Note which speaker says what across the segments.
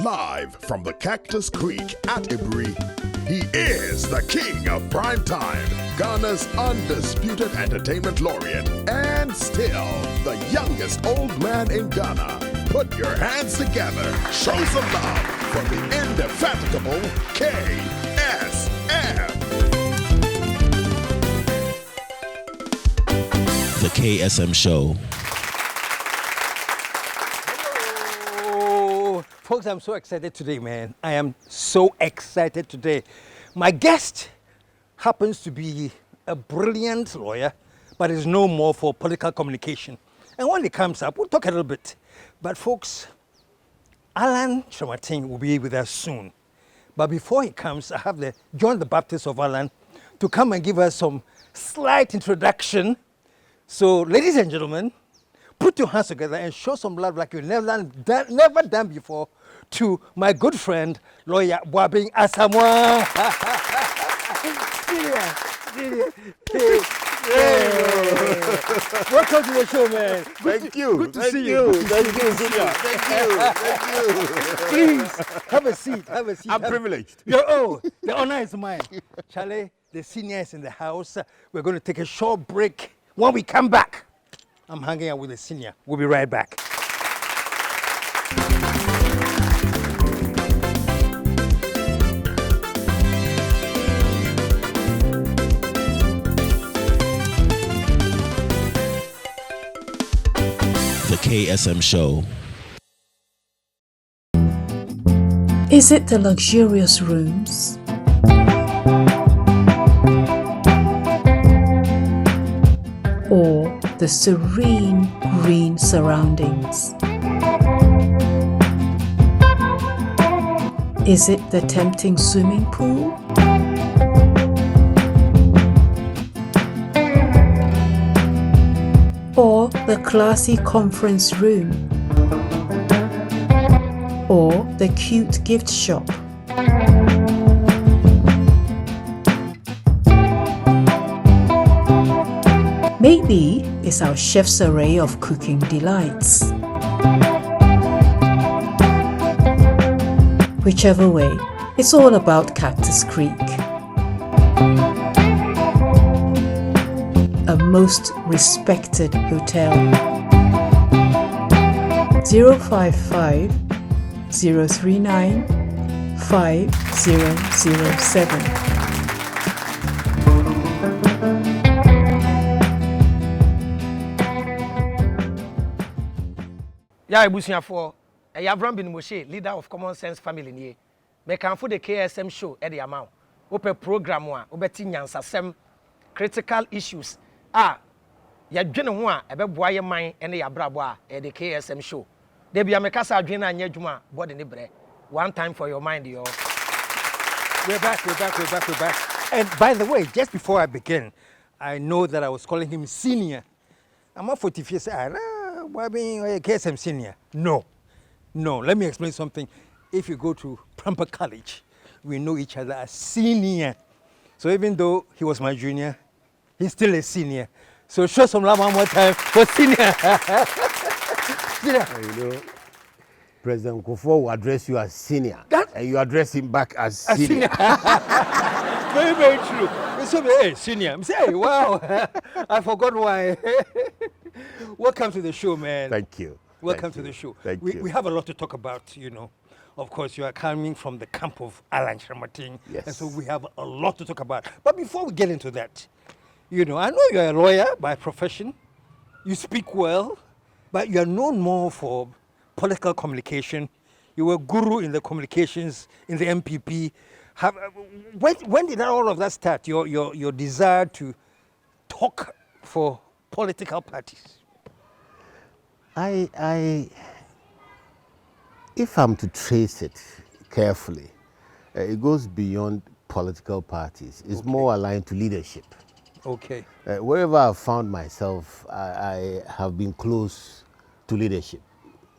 Speaker 1: Live from the Cactus Creek at Ibri, he is the king of prime time, Ghana's undisputed entertainment laureate, and still the youngest old man in Ghana. Put your hands together, show some love for the indefatigable KSM.
Speaker 2: The KSM Show.
Speaker 3: Folks, I'm so excited today, man. I am so excited today. My guest happens to be a brilliant lawyer, but is no more for political communication. And when he comes up, we'll talk a little bit. But folks, Alan Shamatin will be with us soon. But before he comes, I have the John the Baptist of Alan to come and give us some slight introduction. So, ladies and gentlemen, put your hands together and show some love like you've never done before to my good friend, lawyer Boabing Asamoah. Welcome to the show, man.
Speaker 1: Thank you.
Speaker 3: Good to see
Speaker 1: you.
Speaker 3: you.
Speaker 1: Thank you.
Speaker 3: Please, have a seat.
Speaker 1: I'm privileged.
Speaker 3: The honor is mine. Charlie, the senior is in the house. We're going to take a short break. When we come back, I'm hanging out with the senior. We'll be right back.
Speaker 2: The KSM Show.
Speaker 4: Is it the luxurious rooms? Or the serene green surroundings? Is it the tempting swimming pool? Or the classy conference room? Or the cute gift shop? Maybe it's our chef's array of cooking delights. Whichever way, it's all about Cactus Creek. A most respected hotel. 055 039 5007.
Speaker 5: Yeah, Ibusia for a Yavram bin Moshe, leader of Common Sense Family Niye. Me can for the KSM show at the amount. Open program one, obetin yansasem critical issues. Ya dwene ho a ebeboa ye man ene ya brabo a the KSM show. Dey bia me kasa adwene anya adwuma body ne bre. One time for your mind, yo.
Speaker 3: We're back. And by the way, just before I begin, I know that I was calling him senior. I'm not 45 years. Why being a KSM senior? No. Let me explain something. If you go to Prampa College, we know each other as senior. So even though he was my junior, he's still a senior. So show some love one more time for senior.
Speaker 6: You know, President Kufo will address you as senior, and you address him back as senior.
Speaker 3: Very, very true. So, hey, senior. I'm saying, wow, I forgot why. Welcome to the show, man.
Speaker 6: Thank you.
Speaker 3: Welcome to the show.
Speaker 6: Thank you.
Speaker 3: We have a lot to talk about, you know. Of course, you are coming from the camp of Alan Shamatin.
Speaker 6: Yes.
Speaker 3: And so we have a lot to talk about. But before we get into that, you know, I know you're a lawyer by profession. You speak well, but you are known more for political communication. You were guru in the communications in the MPP. When did all of that start, your desire to talk for political parties?
Speaker 6: If I'm to trace it carefully, it goes beyond political parties. It's more aligned to leadership.
Speaker 3: Okay.
Speaker 6: Wherever I've found myself, I have been close to leadership,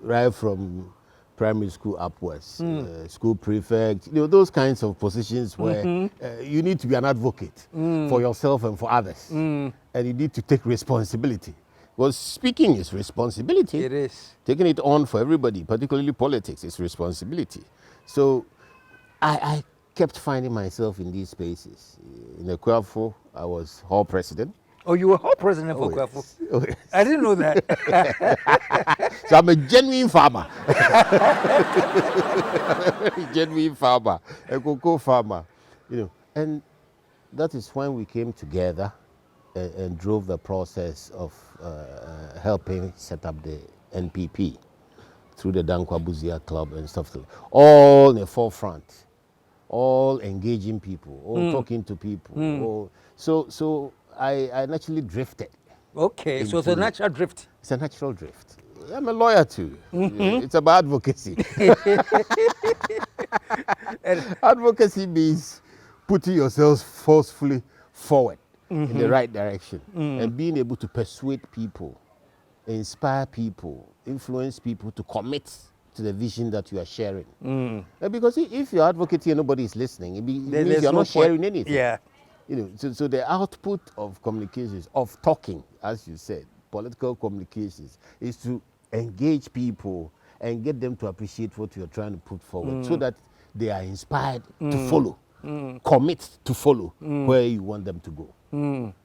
Speaker 6: right from primary school upwards, school prefect, you know, those kinds of positions where you need to be an advocate for yourself and for others. And you need to take responsibility. Because speaking is responsibility.
Speaker 3: It is.
Speaker 6: Taking it on for everybody, particularly politics, is responsibility. So I kept finding myself in these spaces. In Ekwafo, I was hall president.
Speaker 3: Oh, you were hall president for Kwafo?
Speaker 6: Yes. Oh, yes.
Speaker 3: I didn't know that.
Speaker 6: So I'm a genuine farmer. Genuine farmer, a cocoa farmer, And that is when we came together and drove the process of helping set up the NPP through the Dankwa Buzia Club and stuff. All in the forefront, all engaging people, all talking to people. All, so I naturally drifted.
Speaker 3: Okay, so it's a natural drift.
Speaker 6: It's a natural drift. I'm a lawyer too. It's about advocacy. Advocacy means putting yourself forcefully forward in the right direction and being able to persuade people, inspire people, influence people to commit to the vision that you are sharing. Because if you're advocating and nobody is listening, it means you're not sharing anything.
Speaker 3: Yeah.
Speaker 6: So the output of communications, of talking, as you said, political communications, is to engage people and get them to appreciate what you're trying to put forward so that they are inspired to follow, commit to follow where you want them to go.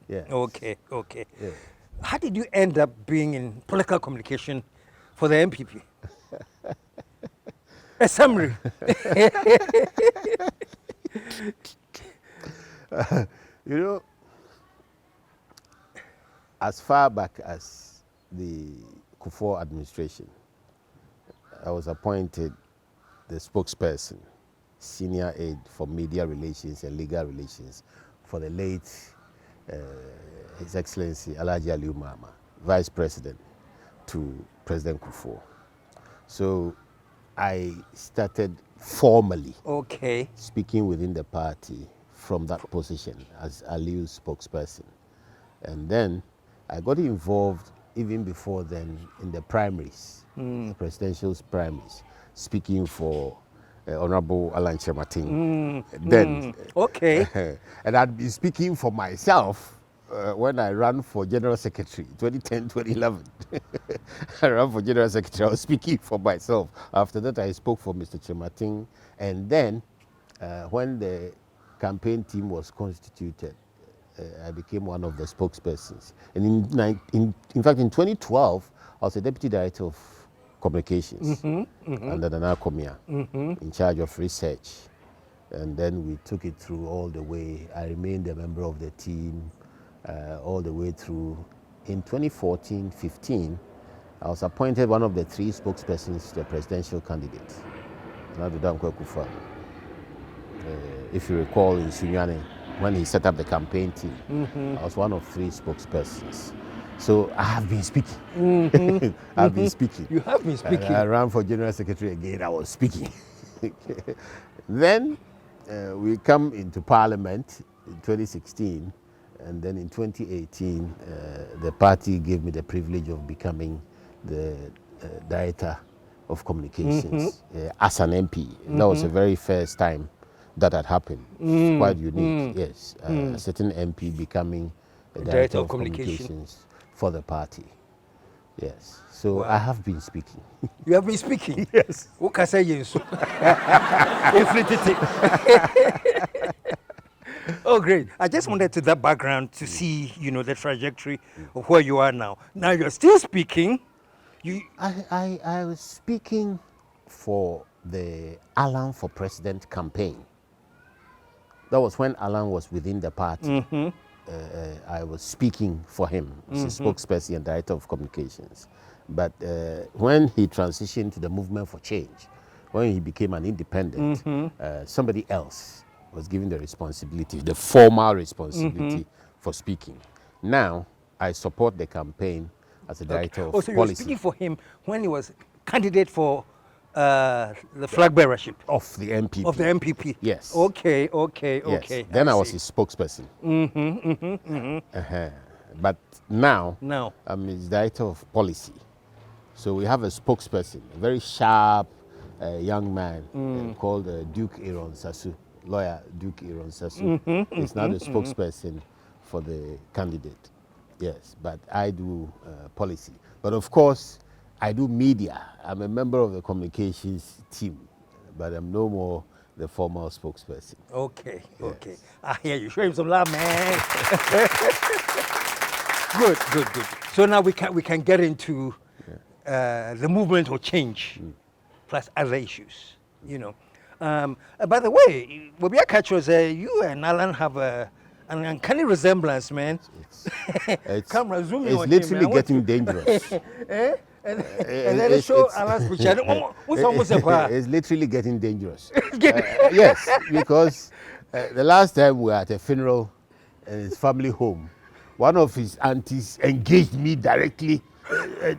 Speaker 6: Yeah.
Speaker 3: Okay.
Speaker 6: Yeah.
Speaker 3: How did you end up being in political communication for the MPP? A summary.
Speaker 6: As far back as the Kufuor administration, I was appointed the spokesperson, senior aide for media relations and legal relations for the late His Excellency Alhaji Aliyu Mahama, Vice President to President Kufuor. So I started formally speaking within the party from that position as Aliyu's spokesperson. And then I got involved even before then in the primaries, the presidential primaries, speaking for Honorable Alan Chematin. And I'd been speaking for myself when I ran for General Secretary, 2010-2011. I ran for General Secretary. I was speaking for myself. After that, I spoke for Mr. Chematin. And then when the campaign team was constituted, I became one of the spokespersons. And in fact, in 2012, I was a deputy director of communications under Nana Komia, in charge of research. And then we took it through all the way. I remained a member of the team all the way through. In 2014-15, I was appointed one of the 3 spokespersons to the presidential candidate, Nadu Dankwa Kufuor. If you recall, in Sunyane, when he set up the campaign team, I was one of 3 spokespersons. So I have been speaking. I've been speaking.
Speaker 3: You have been speaking.
Speaker 6: I ran for General Secretary again, I was speaking. Then we come into Parliament in 2016, and then in 2018, the party gave me the privilege of becoming the Director of Communications as an MP. That was the very first time that had happened. It's quite unique, yes. A certain MP becoming a Director of Communications for the party. Yes. So wow. I have been speaking.
Speaker 3: You have been speaking?
Speaker 6: Yes.
Speaker 3: What can I say? Yes. Oh, great. I just wanted to that background to see, the trajectory of where you are now. Now you're still speaking.
Speaker 6: I was speaking for the Alan for President campaign. That was when Alan was within the party. I was speaking for him as a spokesperson and Director of Communications. But when he transitioned to the Movement for Change, when he became an independent, somebody else was given the responsibility, the formal responsibility for speaking. Now, I support the campaign as a Director of Policy.
Speaker 3: So you were speaking for him when he was candidate for the flag bearership?
Speaker 6: Of the MPP.
Speaker 3: Of the MPP?
Speaker 6: Yes.
Speaker 3: Okay.
Speaker 6: Yes. Then I was his spokesperson. But now, I'm his Director of Policy. So we have a spokesperson, a very sharp young man called Duke Aaron Sasu, lawyer Duke Aaron Sasu. He's now the spokesperson for the candidate. Yes, but I do policy. But of course, I do media. I'm a member of the communications team, but I'm no more the formal spokesperson.
Speaker 3: Okay, okay.
Speaker 6: Yes.
Speaker 3: I hear you. Show him some love, man. Good, good, good. So now we can get into the movement or change, plus other issues. You know. By the way, Bobia Catchers, you and Alan have an uncanny resemblance, man.
Speaker 6: It's,
Speaker 3: Camera zoom in
Speaker 6: it's
Speaker 3: on
Speaker 6: literally
Speaker 3: him, man.
Speaker 6: getting dangerous.
Speaker 3: Eh? And then they show Alan's picture. What's almost a
Speaker 6: It's literally getting dangerous. Yes, because the last time we were at a funeral in his family home, one of his aunties engaged me directly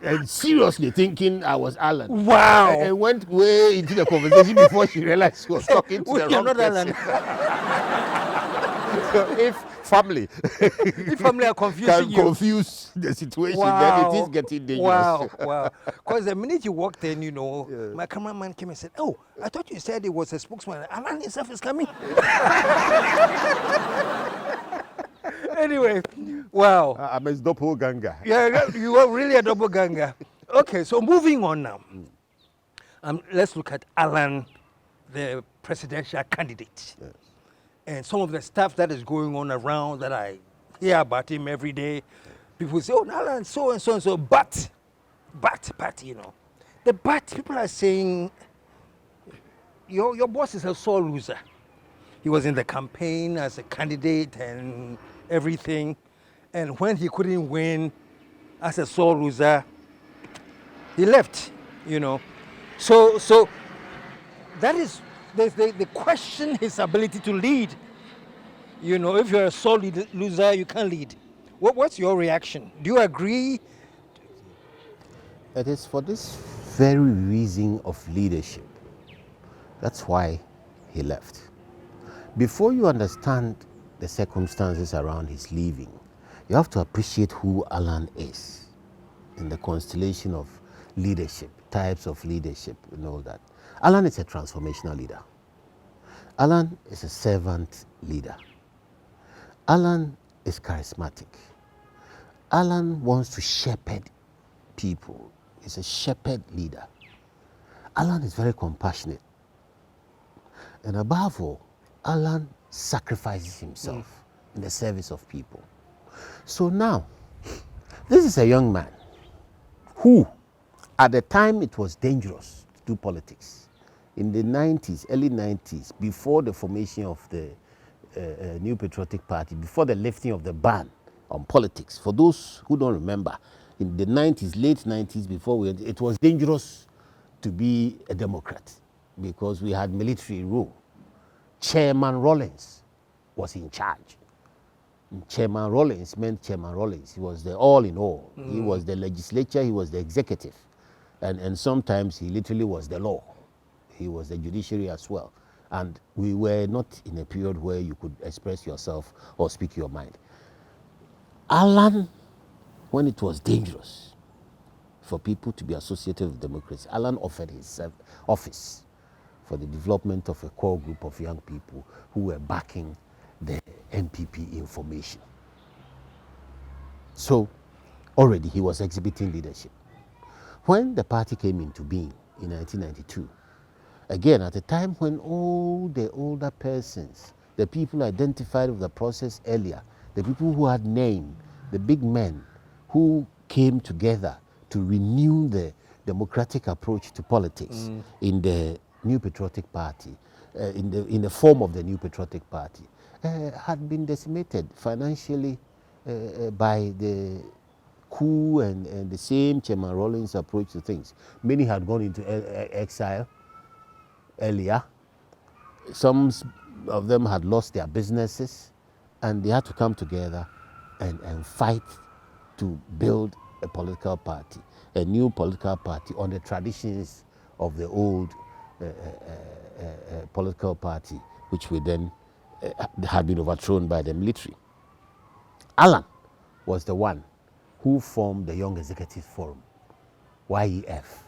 Speaker 6: and seriously thinking I was Alan.
Speaker 3: Wow.
Speaker 6: And went way into the conversation before she realized she was talking to the
Speaker 3: You're
Speaker 6: wrong
Speaker 3: not
Speaker 6: person.
Speaker 3: Alan.
Speaker 6: So if family
Speaker 3: If family are confusing
Speaker 6: can
Speaker 3: you.
Speaker 6: confuse the situation,
Speaker 3: Wow.
Speaker 6: then it is getting dangerous.
Speaker 3: Wow, wow. Because the minute you walked in, you know, my cameraman came and said, "Oh, I thought you said it was a spokesman. Alan himself is coming." Anyway, wow.
Speaker 6: I'm his doppelganger.
Speaker 3: Yeah, you are really a double ganger. Okay, so moving on now. Let's look at Alan, the presidential candidate.
Speaker 6: Yes.
Speaker 3: And some of the stuff that is going on around that I hear about him every day. People say, "Oh, Alan, so and so and so." But, you know, people are saying, your boss is a sore loser. He was in the campaign as a candidate and everything. And when he couldn't win as a sore loser, he left, you know. So that is, they question his ability to lead. You know, if you're a sore loser, you can't lead. What's your reaction? Do you agree?
Speaker 6: It is for this very reason of leadership. That's why he left. Before you understand the circumstances around his leaving, you have to appreciate who Alan is in the constellation of leadership, types of leadership and all that. Alan is a transformational leader. Alan is a servant leader. Alan is charismatic. Alan wants to shepherd people. He's a shepherd leader. Alan is very compassionate. And above all, Alan sacrifices himself in the service of people. So now, this is a young man who, at the time it was dangerous to do politics, in the 90s, early 90s, before the formation of the New Patriotic Party, before the lifting of the ban on politics, for those who don't remember, in the 90s, late 90s, it was dangerous to be a Democrat because we had military rule. Chairman Rawlings was in charge. Chairman Rawlings meant Chairman Rawlings. He was the all in all. He was the legislature, he was the executive. And sometimes he literally was the law. He was the judiciary as well. And we were not in a period where you could express yourself or speak your mind. Alan, when it was dangerous for people to be associated with democracy, Alan offered his office for the development of a core group of young people who were backing the MPP information. So already he was exhibiting leadership. When the party came into being in 1992, again, at a time when all the older persons, the people identified with the process earlier, the people who had name, the big men who came together to renew the democratic approach to politics in the New Patriotic Party, in the form of the New Patriotic Party, had been decimated financially by the coup and the same Chairman Rawlings approach to things. Many had gone into exile earlier. Some of them had lost their businesses, and they had to come together and fight to build a political party, a new political party on the traditions of the old political party, which we then had been overthrown by the military. Alan was the one who formed the Young Executive Forum, YEF,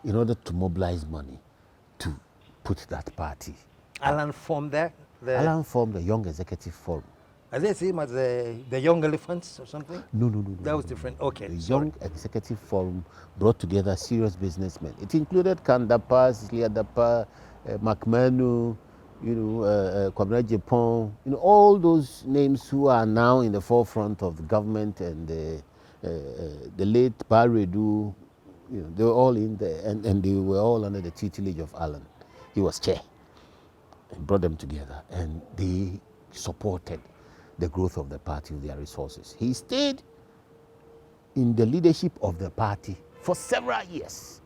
Speaker 6: in order to mobilize money to put that party.
Speaker 3: Alan formed that?
Speaker 6: Alan formed the Young Executive Forum.
Speaker 3: Are they the same as the Young Elephants or something?
Speaker 6: No.
Speaker 3: That was different. Okay.
Speaker 6: The
Speaker 3: sorry.
Speaker 6: Young Executive Forum brought together serious businessmen. It included Kandapa, Siliadapa, McManu, Kwabena Japan, all those names who are now in the forefront of the government, and the late Baredu, they were all in there, and they were all under the tutelage of Alan. He was chair, and brought them together, and they supported the growth of the party with their resources. He stayed in the leadership of the party for several years,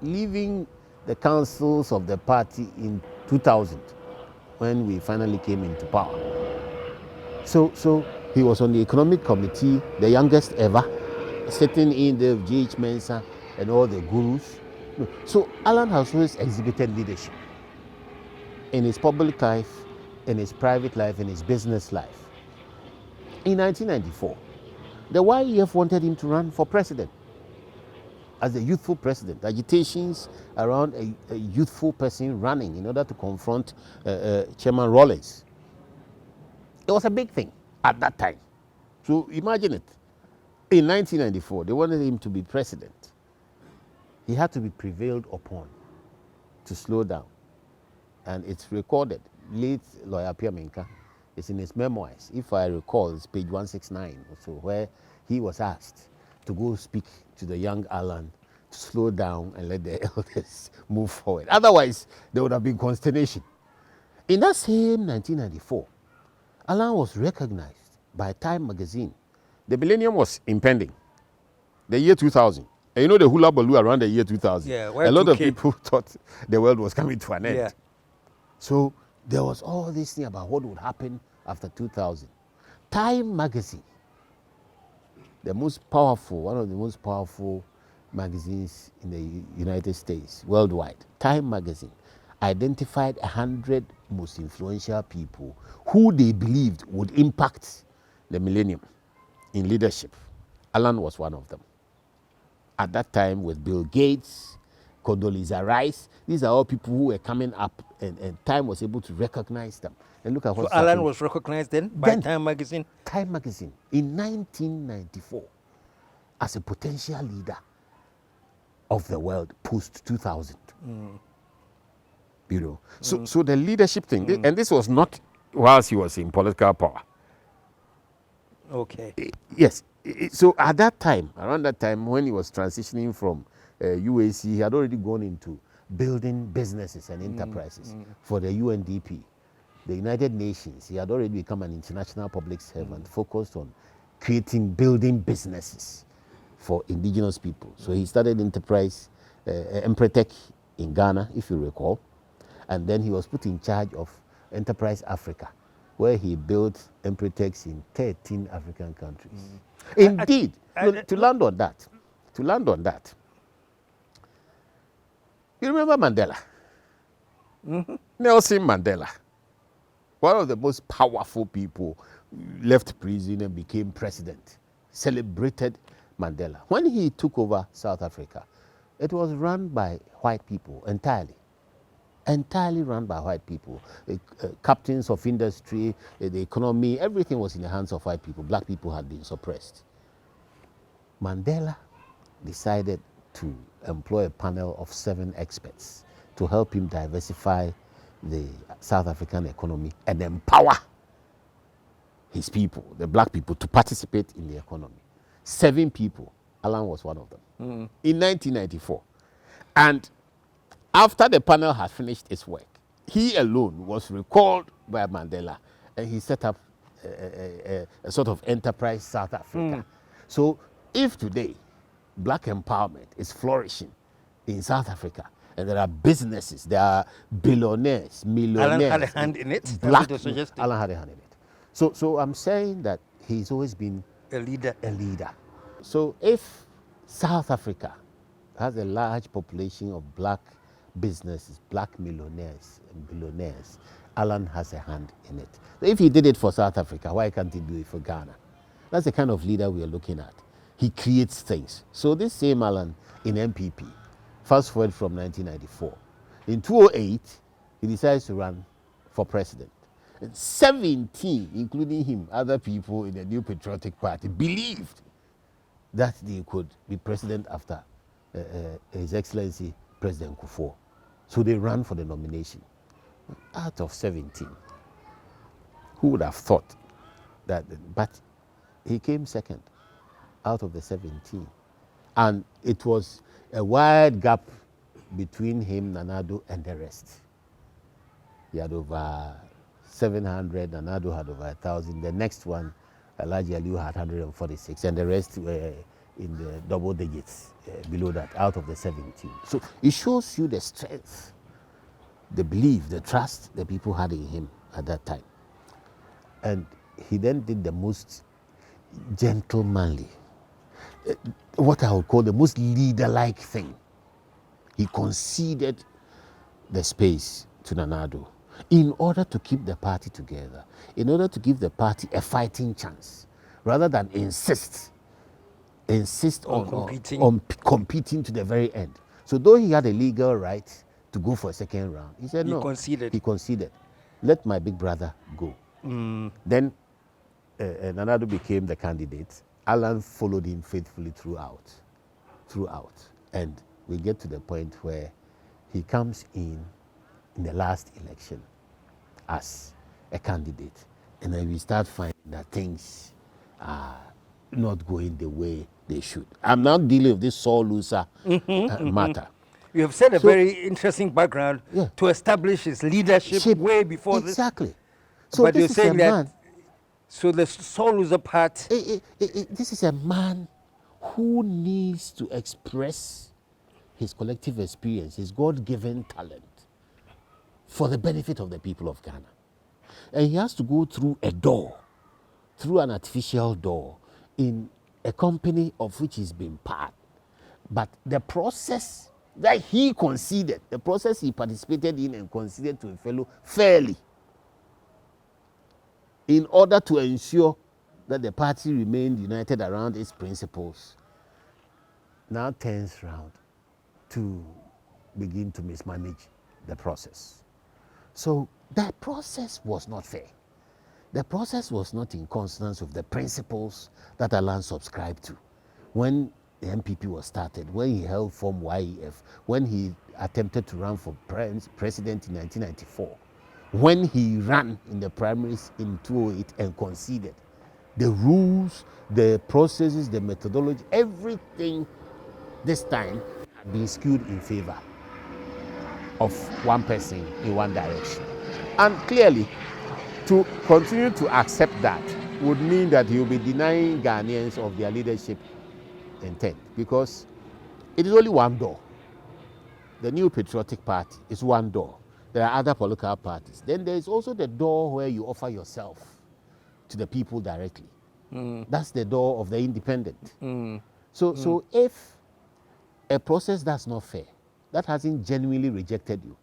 Speaker 6: leaving the councils of the party in 2000 when we finally came into power. So he was on the economic committee, the youngest ever, sitting in the G.H. Mensah and all the gurus. So Alan has always exhibited leadership in his public life, in his private life, in his business life. In 1994, the YEF wanted him to run for president as a youthful president. Agitations around a youthful person running in order to confront Chairman Rawlings. It was a big thing at that time. So imagine it. In 1994, they wanted him to be president. He had to be prevailed upon to slow down. And it's recorded. Late lawyer Pierre Menka, it's in his memoirs. If I recall, it's page 169 or so, where he was asked to go speak to the young Alan to slow down and let the elders move forward. Otherwise, there would have been consternation. In that same 1994, Alan was recognized by Time magazine. The millennium was impending, the year 2000. And the hula baloo around the year 2000.
Speaker 3: Yeah,
Speaker 6: a lot of people thought the world was coming to an end.
Speaker 3: Yeah.
Speaker 6: So there was all this thing about what would happen after 2000. Time magazine, one of the most powerful magazines in the United States, worldwide, Time magazine identified 100 most influential people who they believed would impact the millennium in leadership. Alan was one of them. At that time, with Bill Gates, Condoleezza Rice, these are all people who were coming up, and Time was able to recognize them. And look at what
Speaker 3: Alan was recognized then by Time magazine?
Speaker 6: Time magazine in 1994 as a potential leader of the world post 2000. So the leadership thing, and this was not whilst he was in political power.
Speaker 3: Okay.
Speaker 6: Yes. So at that time, around that time, when he was transitioning from UAC, he had already gone into building businesses and enterprises for the UNDP, the United Nations. He had already become an international public servant focused on building businesses for indigenous people. So he started enterprise, Empretech in Ghana, if you recall. And then he was put in charge of Enterprise Africa, where he built Empretechs in 13 African countries. Indeed, to land on that, you remember Mandela? Nelson Mandela, one of the most powerful people, left prison and became president, celebrated Mandela. When he took over South Africa, it was run by white people entirely run by white people. Captains of industry, the economy, everything was in the hands of white people. Black people had been suppressed. Mandela decided to employ a panel of 7 experts to help him diversify the South African economy and empower his people, the black people, to participate in the economy. 7 people. Alan was one of them. In 1994. And after the panel had finished its work, he alone was recalled by Mandela, and he set up a sort of enterprise South Africa. So if today black empowerment is flourishing in South Africa, and there are businesses, there are billionaires, millionaires.
Speaker 3: Alan had a hand in it?
Speaker 6: Alan had a hand in it. So I'm saying that he's always been
Speaker 3: a leader.
Speaker 6: So if South Africa has a large population of black businesses, black millionaires and billionaires, Alan has a hand in it. So if he did it for South Africa, why can't he do it for Ghana? That's the kind of leader we are looking at. He creates things. So this same Alan in MPP, fast forward from 1994. In 2008, he decides to run for president. 17, including him, other people in the New Patriotic Party, believed that they could be president after His Excellency President Kufuor. So they ran for the nomination. Out of 17, who would have thought that? But he came second out of the 17. And it was a wide gap between him, Nanado, and the rest. He had over 700, Nanado had over 1,000. The next one, Alhaji Aliyu had 146, and the rest were in the double digits below that, out of the 17. So it shows you the strength, the belief, the trust the people had in him at that time. And he then did the most gentlemanly, what I would call the most leader-like thing. He conceded the space to Nanado in order to keep the party together, in order to give the party a fighting chance, rather than insist on competing to the very end. So though he had a legal right to go for a second round, he said no. He conceded. Let my big brother go. Then Nanado became the candidate. Alan followed him faithfully throughout. And we get to the point where he comes in the last election as a candidate. And then we start finding that things are not going the way they should. I'm now dealing with this sore loser matter.
Speaker 3: You have said a very interesting background to establish his leadership way before this.
Speaker 6: Exactly. So
Speaker 3: but you're saying that, so the sore loser part.
Speaker 6: This is a man who needs to express his collective experience, his God-given talent, for the benefit of the people of Ghana. And he has to go through a door, through an artificial door, in a company of which he's been part. But the process that he conceded, the process he participated in and conceded to a fellow fairly, in order to ensure that the party remained united around its principles, now turns round to begin to mismanage the process. So that process was not fair. The process was not in consonance with the principles that Alan subscribed to. When the MPP was started, when he held Form YEF, when he attempted to run for president in 1994, when he ran in the primaries in 2008 and conceded, the rules, the processes, the methodology, everything this time had been skewed in favor of one person in one direction. And clearly, to continue to accept that would mean that he will be denying Ghanaians of their leadership intent, because it is only one door. The New Patriotic Party is one door. There are other political parties. Then there is also the door where you offer yourself to the people directly. That's the door of the independent. So if a process that's not fair, that hasn't genuinely rejected you,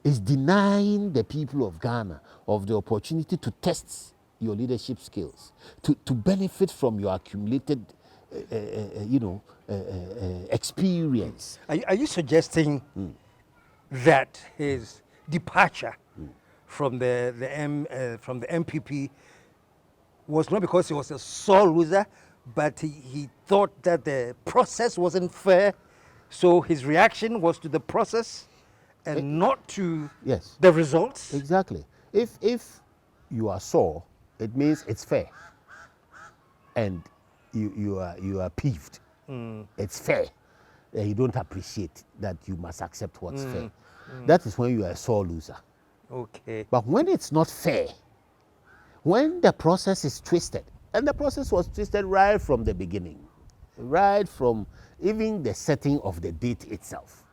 Speaker 6: is denying the people of Ghana of the opportunity to test your leadership skills, to benefit from your accumulated experience.
Speaker 3: Are you suggesting that his departure from the MPP was not because he was a sore loser, but he thought that the process wasn't fair, so his reaction was to the process and not to the results?
Speaker 6: Exactly. If you are sore, it means it's fair, and you are peeved. It's fair. You don't appreciate that you must accept what's fair. That is when you are a sore loser.
Speaker 3: Okay.
Speaker 6: But when it's not fair, when the process is twisted, and the process was twisted right from the beginning, right from even the setting of the date itself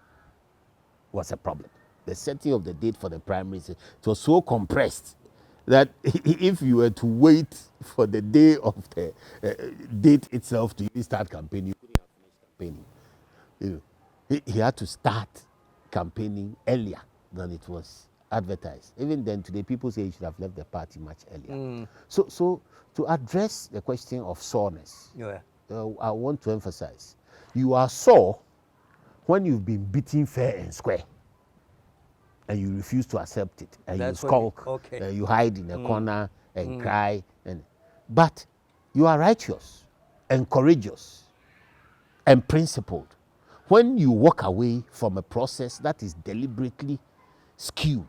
Speaker 6: was a problem. The setting of the date for the primaries, it was so compressed that if you were to wait for the day of the date itself to start campaigning, you couldn't have finished campaigning. He had to start campaigning earlier than it was advertised. Even then, today, people say he should have left the party much earlier. So to address the question of soreness, I want to emphasize, you are sore when you've been beaten fair and square. and you refuse to accept it, and
Speaker 3: That's
Speaker 6: you
Speaker 3: what you-
Speaker 6: skulk,
Speaker 3: okay.
Speaker 6: you hide in a corner and cry. But you are righteous and courageous and principled when you walk away from a process that is deliberately skewed,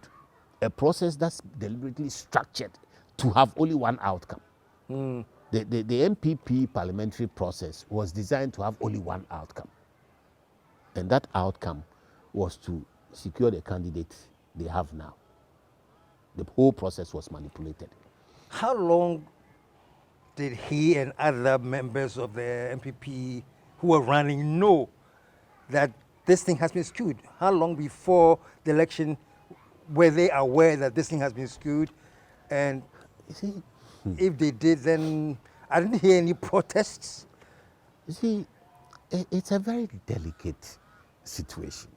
Speaker 6: a process that's deliberately structured to have only one outcome. The MPP parliamentary process was designed to have only one outcome. And that outcome was to secure the candidate they have now. The whole process was manipulated.
Speaker 3: How long did he and other members of the MPP who were running know that this thing has been skewed? How long before the election were they aware that this thing has been skewed? And
Speaker 6: You see,
Speaker 3: if they did, then I didn't hear any protests.
Speaker 6: it's a very delicate situation.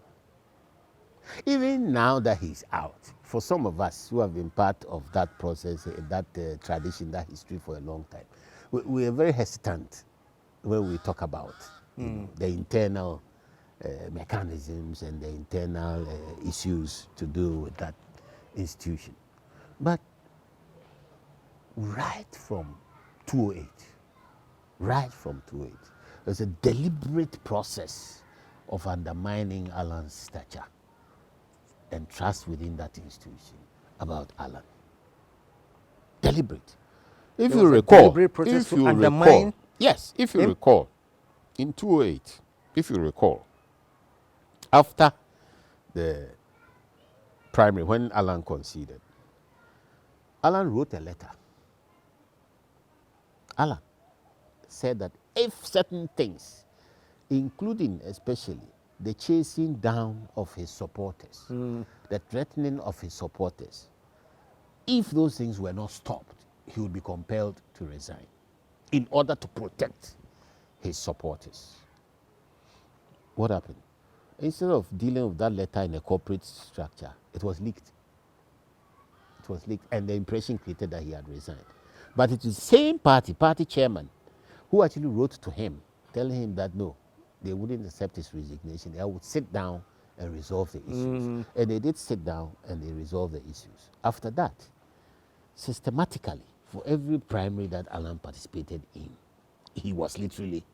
Speaker 6: Even now that he's out, for some of us who have been part of that process, that tradition, that history for a long time, we are very hesitant when we talk about the internal mechanisms and the internal issues to do with that institution. But right from 2008, there's a deliberate process of undermining Alan's stature and trust within that institution about Alan. Deliberate. If
Speaker 3: There
Speaker 6: you
Speaker 3: was a
Speaker 6: recall,
Speaker 3: deliberate process to undermine
Speaker 6: yes, if you
Speaker 3: him?
Speaker 6: recall, in 2008, if you recall, after the primary, when Alan conceded, Alan wrote a letter. Alan said that if certain things, including especially the chasing down of his supporters, the threatening of his supporters, if those things were not stopped, he would be compelled to resign in order to protect his supporters. What happened? Instead of dealing with that letter in a corporate structure, it was leaked. It was leaked, and the impression created that he had resigned. But it is the same party chairman, who actually wrote to him, telling him that no, they wouldn't accept his resignation. They would sit down and resolve the issues. And they did sit down and they resolved the issues. After that, systematically, for every primary that Alan participated in, he was literally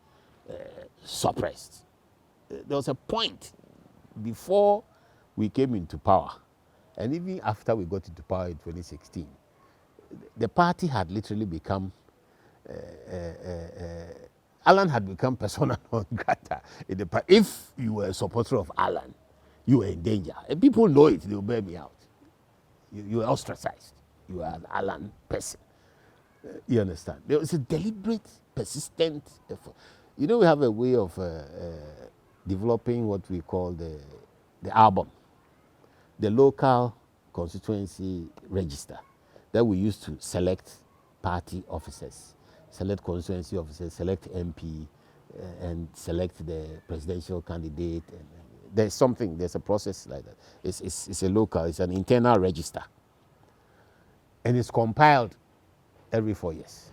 Speaker 6: suppressed. There was a point before we came into power, and even after we got into power in 2016, the party had literally become, Alan had become persona non grata in the party. If you were a supporter of Alan, you were in danger. And people know it, they will bear me out. You were ostracized. You are an Alan person. You understand? There was a deliberate, persistent effort. You know, we have a way of developing what we call the album, the local constituency register that we use to select party officers, select constituency officers, select MP, and select the presidential candidate. And there's a process like that. It's a local, it's an internal register. And it's compiled every 4 years.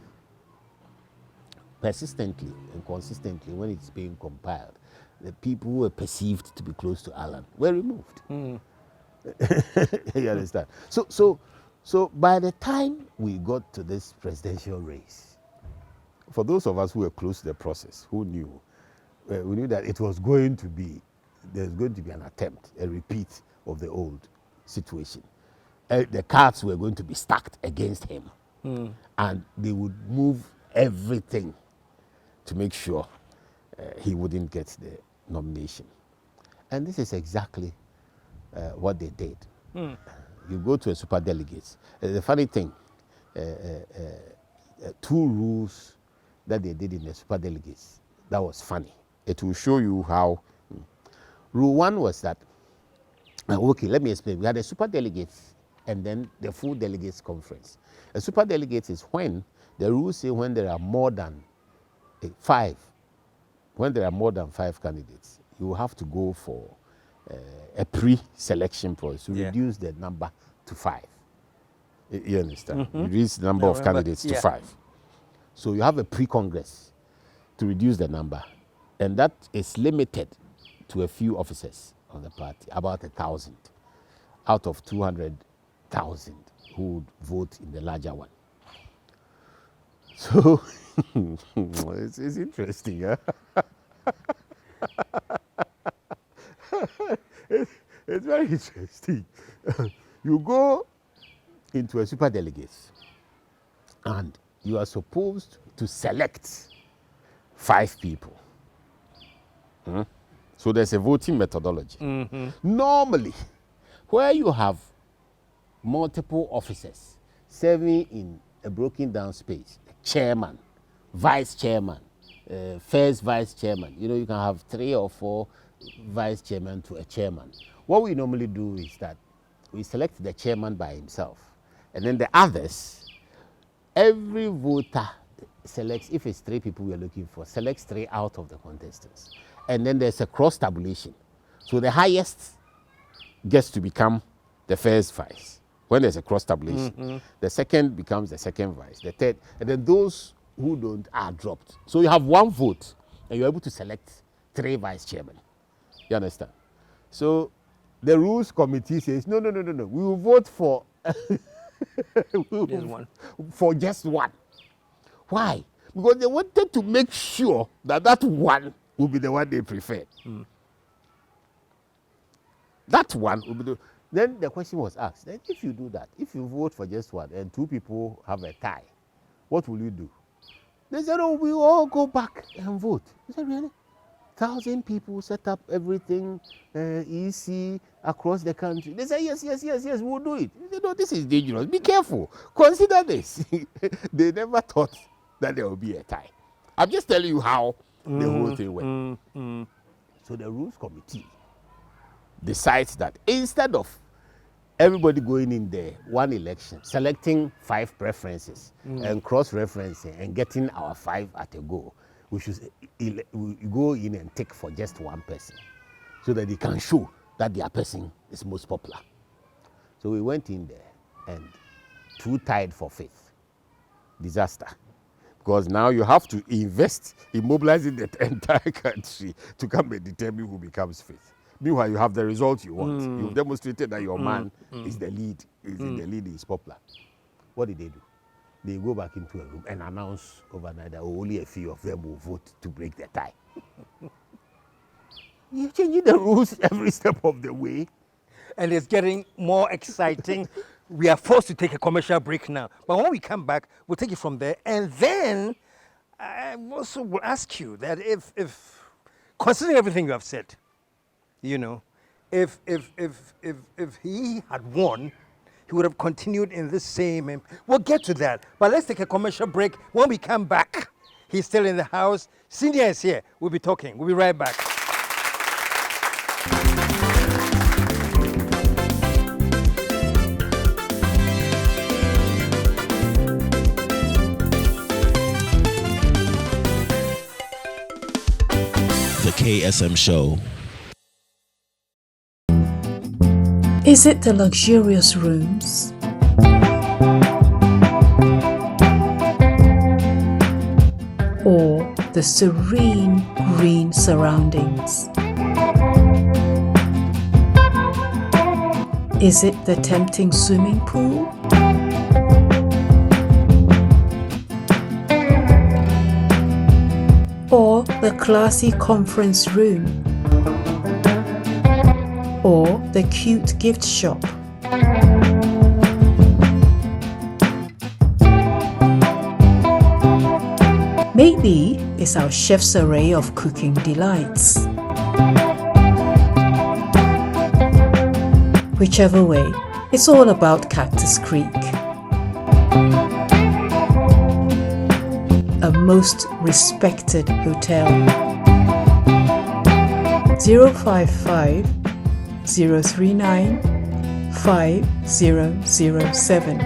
Speaker 6: Persistently and consistently, when it's being compiled, the people who were perceived to be close to Alan were removed. You understand? So by the time we got to this presidential race, for those of us who were close to the process, who knew, we knew that it was going to be, there's going to be an attempt, a repeat of the old situation. The cards were going to be stacked against him, and they would move everything to make sure he wouldn't get the nomination. And this is exactly what they did. You go to a superdelegates. The funny thing, 2 rules that they did in the superdelegates, that was funny. It will show you how. Rule 1 was that, okay, let me explain. We had a superdelegates and then the full delegates conference. A superdelegates is when the rules say when there are more than 5, when there are more than 5 candidates, you have to go for a pre-selection process to reduce the number to 5. You understand? Reduce the number of candidates to 5. So you have a pre-congress to reduce the number, and that is limited to a few officers of the party, about 1,000. out of 200,000 who would vote in the larger one. So it's interesting, huh? It's very interesting. You go into a super delegates and you are supposed to select 5 people. So there's a voting methodology. Normally, where you have multiple officers serving in a broken down space, chairman, vice chairman, first vice chairman, you can have 3 or 4 vice chairman to a chairman. What we normally do is that we select the chairman by himself, and then the others, every voter selects, if it's 3 people we are looking for, selects 3 out of the contestants. And then there's a cross tabulation. So the highest gets to become the first vice. When there's a cross tabulation, the second becomes the second vice, the third, and then those who don't are dropped. So you have 1 vote, and you're able to select 3 vice chairmen. You understand? So the rules committee says, no, we will vote for for just 1. Why? Because they wanted to make sure that that 1 will be the one they preferred. That one will be the... Then the question was asked, that if you do that, if you vote for just 1 and 2 people have a tie, what will you do? They said, oh, we all go back and vote. I said, really? 1,000 people set up everything, EC across the country. They said, yes, we'll do it. They said, no, this is dangerous. Be careful. Consider this. They never thought that there will be a tie. I'm just telling you how the whole thing went. So the rules committee decides that instead of everybody going in there, one election, selecting 5 preferences and cross-referencing and getting our 5 at a go, we should go in and take for just 1 person so that they can show that their person is most popular. So we went in there and 2 tied for 5th. Disaster. Because now you have to invest in mobilizing the entire country to come and determine who becomes 5th. Meanwhile, you have the result you want. You've demonstrated that your man is the lead, in the lead, is popular. What did they do? They go back into a room and announce overnight that only a few of them will vote to break the tie. You're changing the rules every step of the way.
Speaker 3: And it's getting more exciting. We are forced to take a commercial break now. But when we come back, we'll take it from there. And then I also will ask you that if considering everything you have said, if he had won, he would have continued in the same. We'll get to that. But let's take a commercial break. When we come back, he's still in the house. Cynthia is here. We'll be talking. We'll be right back.
Speaker 2: The KSM Show.
Speaker 4: Is it the luxurious rooms? Or the serene green surroundings? Is it the tempting swimming pool? Or the classy conference room? Or the cute gift shop? Maybe it's our chef's array of cooking delights. Whichever way, it's all about Cactus Creek, a most respected hotel. 055 039 5007.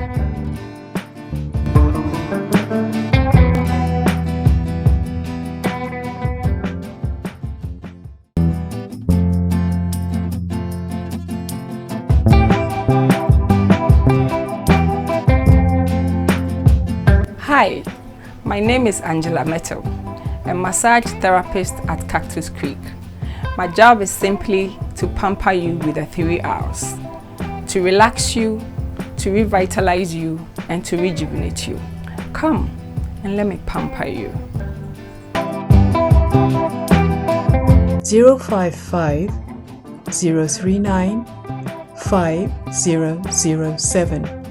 Speaker 7: Hi, my name is Angela Metal, a massage therapist at Cactus Creek. My job is simply to pamper you with the 3 R's. to relax you, to revitalize you, and to rejuvenate you. Come and let me pamper you.
Speaker 4: 055 039 5007.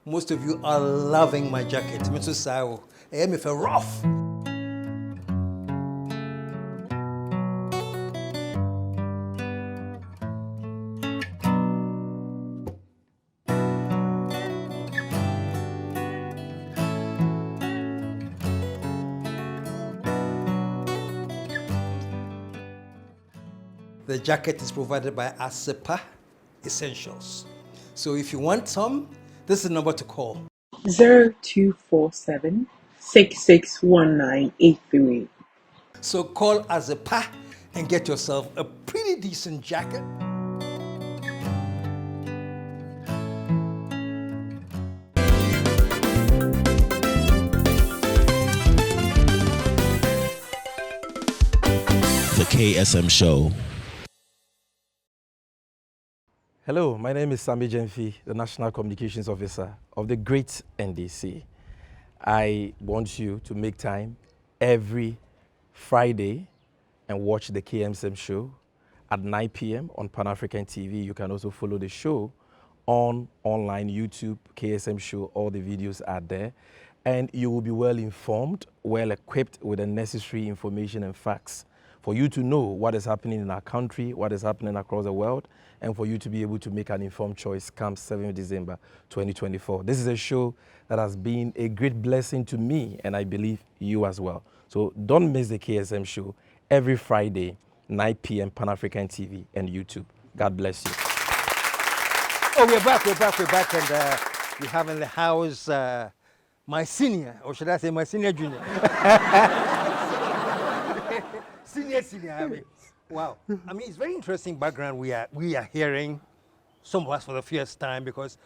Speaker 3: Most of you are loving my jacket. Mr. Sao, I am if rough. The jacket is provided by KSM Essentials. So if you want some, this is the number to call.
Speaker 8: 0247 661983.
Speaker 3: So call KSM and get yourself a pretty decent jacket.
Speaker 2: The KSM Show.
Speaker 9: Hello, my name is Sami Jemfi, the National Communications Officer of the great NDC. I want you to make time every Friday and watch the KSM Show at 9 p.m. on Pan-African TV. You can also follow the show on online YouTube, KSM Show. All the videos are there. And you will be well informed, well equipped with the necessary information and facts for you to know what is happening in our country, what is happening across the world, and for you to be able to make an informed choice come 7th December 2024. This is a show that has been a great blessing to me, and I believe you as well. So don't miss the KSM Show every Friday, 9 p.m. Pan-African TV and YouTube. God bless you.
Speaker 3: Oh, we're back, and we have in the house my senior, or should I say my senior junior? Senior, I mean. Wow. I mean, it's very interesting background we are hearing, some of us for the first time, because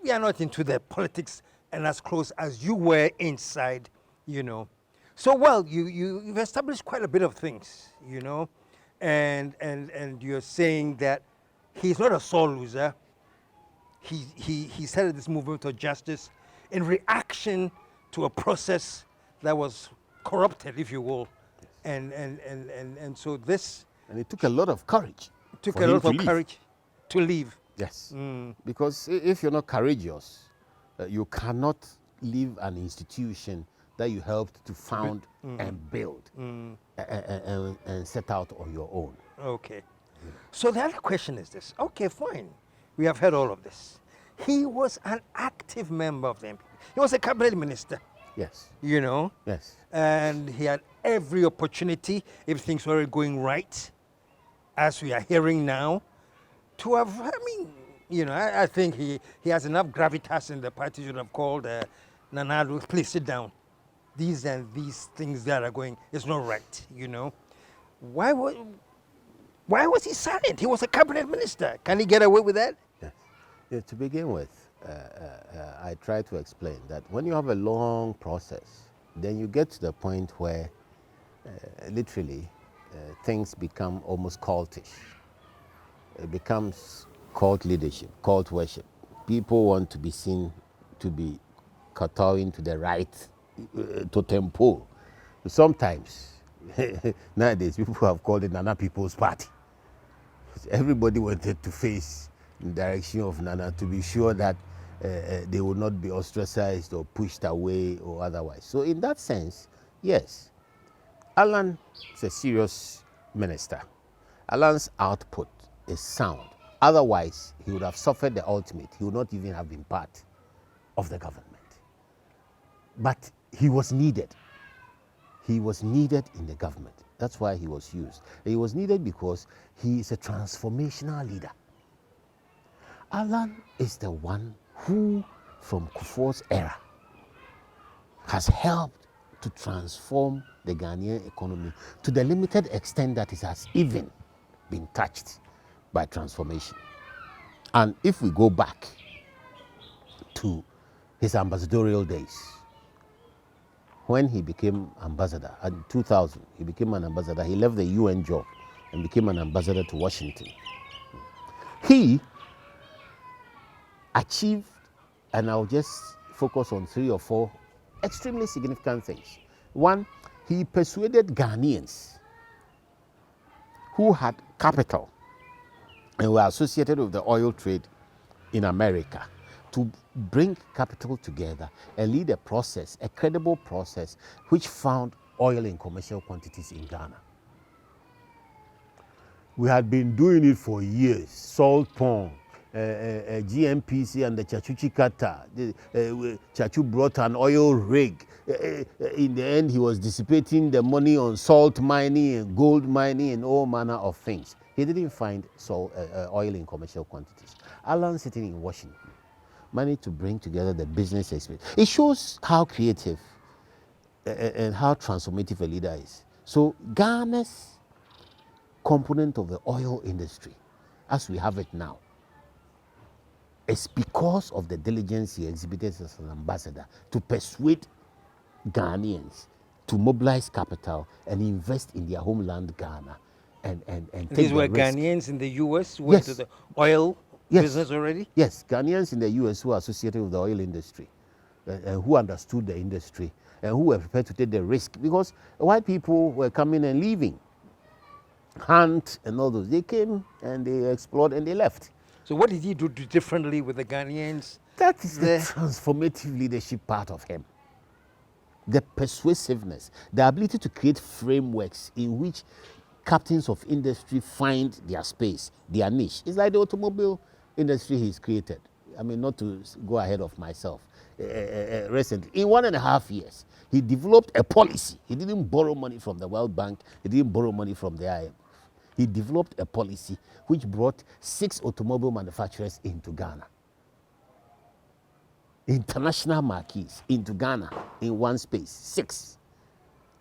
Speaker 3: we are not into the politics and as close as you were inside, you know. So, well, you've established quite a bit of things, you know, and you're saying that he's not a sore loser. He started this movement of justice in reaction to a process that was corrupted, if you will. And so this...
Speaker 6: And it took a lot of courage.
Speaker 3: It took a lot of courage to leave.
Speaker 6: Yes. Because if you're not courageous, you cannot leave an institution that you helped to found and build and set out on your own.
Speaker 3: Okay. So the other question is this. Okay, fine. We have heard all of this. He was an active member of the MPP. He was a cabinet minister.
Speaker 6: Yes.
Speaker 3: You know?
Speaker 6: Yes.
Speaker 3: And he had every opportunity, if things were going right, as we are hearing now, to have, I mean, you know, I think he has enough gravitas in the party to have called Nanado, please sit down. These things that are going, it's not right, you know. Why was he silent? He was a cabinet minister. Can he get away with that?
Speaker 6: Yes. Yeah, to begin with, I try to explain that when you have a long process, then you get to the point where literally things become almost cultish. It becomes cult leadership, cult worship. People want to be seen to be kowtowing to the right totem pole. Sometimes, nowadays, people have called it Nana People's Party. Everybody wanted to face in the direction of Nana to be sure that they will not be ostracized or pushed away or otherwise. So in that sense, yes, Alan is a serious minister. Alan's output is sound. Otherwise, he would have suffered the ultimate. He would not even have been part of the government. But he was needed. He was needed in the government. That's why he was used. He was needed because he is a transformational leader. Alan is the one who, from Kufuor's era, has helped to transform the Ghanaian economy to the limited extent that it has even been touched by transformation. And if we go back to his ambassadorial days, when he became ambassador, in 2000, he became an ambassador. He left the UN job and became an ambassador to Washington. He achieved, and I'll just focus on 3 or 4 extremely significant things. One, he persuaded Ghanaians who had capital and were associated with the oil trade in America to bring capital together and lead a process, a credible process, which found oil in commercial quantities in Ghana. We had been doing it for years. Salt Pond, GMPC and the Chachuchi Kata. Chachu brought an oil rig. In the end, he was dissipating the money on salt mining and gold mining and all manner of things. He didn't find oil in commercial quantities. Alan sitting in Washington managed to bring together the business experience. It shows how creative and how transformative a leader is. So Ghana's component of the oil industry, as we have it now, is because of the diligence he exhibited as an ambassador to persuade Ghanaians to mobilize capital and invest in their homeland, Ghana, and take
Speaker 3: These were
Speaker 6: the risk.
Speaker 3: Ghanaians in the US who went to the oil business already?
Speaker 6: Yes, Ghanaians in the US who are associated with the oil industry, who understood the industry, and who were prepared to take the risk, because white people were coming and leaving. Hunt and all those, they came and they explored and they left.
Speaker 3: So what did he do differently with the Ghanaians?
Speaker 6: That is the transformative leadership part of him. The persuasiveness, the ability to create frameworks in which captains of industry find their space, their niche. It's like the automobile industry he's created. I mean, not to go ahead of myself. Recently, in 1.5 years, he developed a policy. He didn't borrow money from the World Bank. He didn't borrow money from the IMF. He developed a policy which brought 6 automobile manufacturers into Ghana. International marquees into Ghana in one space, 6.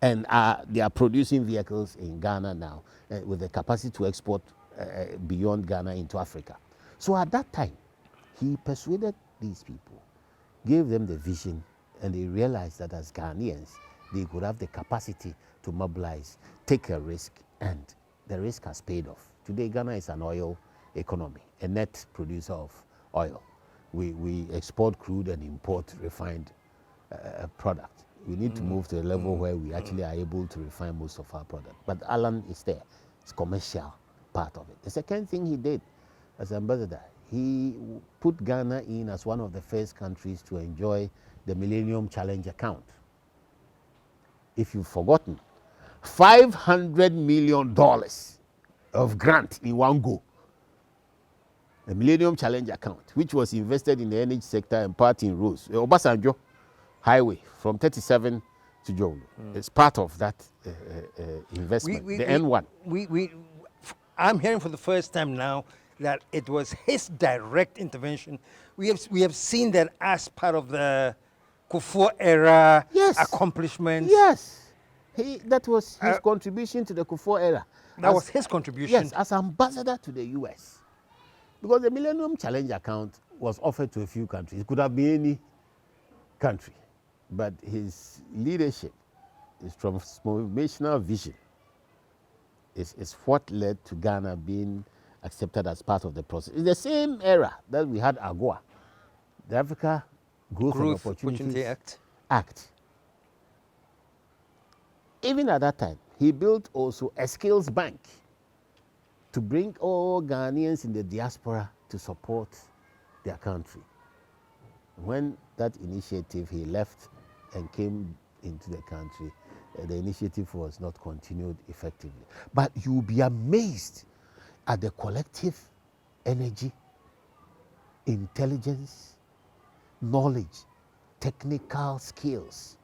Speaker 6: And they are producing vehicles in Ghana now with the capacity to export beyond Ghana into Africa. So at that time, he persuaded these people, gave them the vision, and they realized that as Ghanaians, they could have the capacity to mobilize, take a risk, and the risk has paid off. Today, Ghana is an oil economy, a net producer of oil. We export crude and import refined product. We need to move to a level where we actually are able to refine most of our product. But Alan is there. It's commercial part of it. The second thing he did as ambassador, he put Ghana in as one of the first countries to enjoy the Millennium Challenge account. If you've forgotten, $500 million of grant in one go. The Millennium Challenge account, which was invested in the energy sector and part in roads. Obasanjo Highway from 37 to Jolo. It's part of that investment, the N1.
Speaker 3: I'm hearing for the first time now that it was his direct intervention. We have seen that as part of the Kufuor era accomplishments.
Speaker 6: Yes. That was his contribution to the Kufuor era.
Speaker 3: That was his contribution?
Speaker 6: Yes, as ambassador to the US. Because the Millennium Challenge account was offered to a few countries. It could have been any country. But his leadership, his transformational vision, is what led to Ghana being accepted as part of the process. It's the same era that we had AGOA, the Africa Growth and Opportunity Act. Even at that time, he built also a skills bank to bring all Ghanaians in the diaspora to support their country. When that initiative, he left and came into the country, the initiative was not continued effectively. But you'll be amazed at the collective energy, intelligence, knowledge, technical skills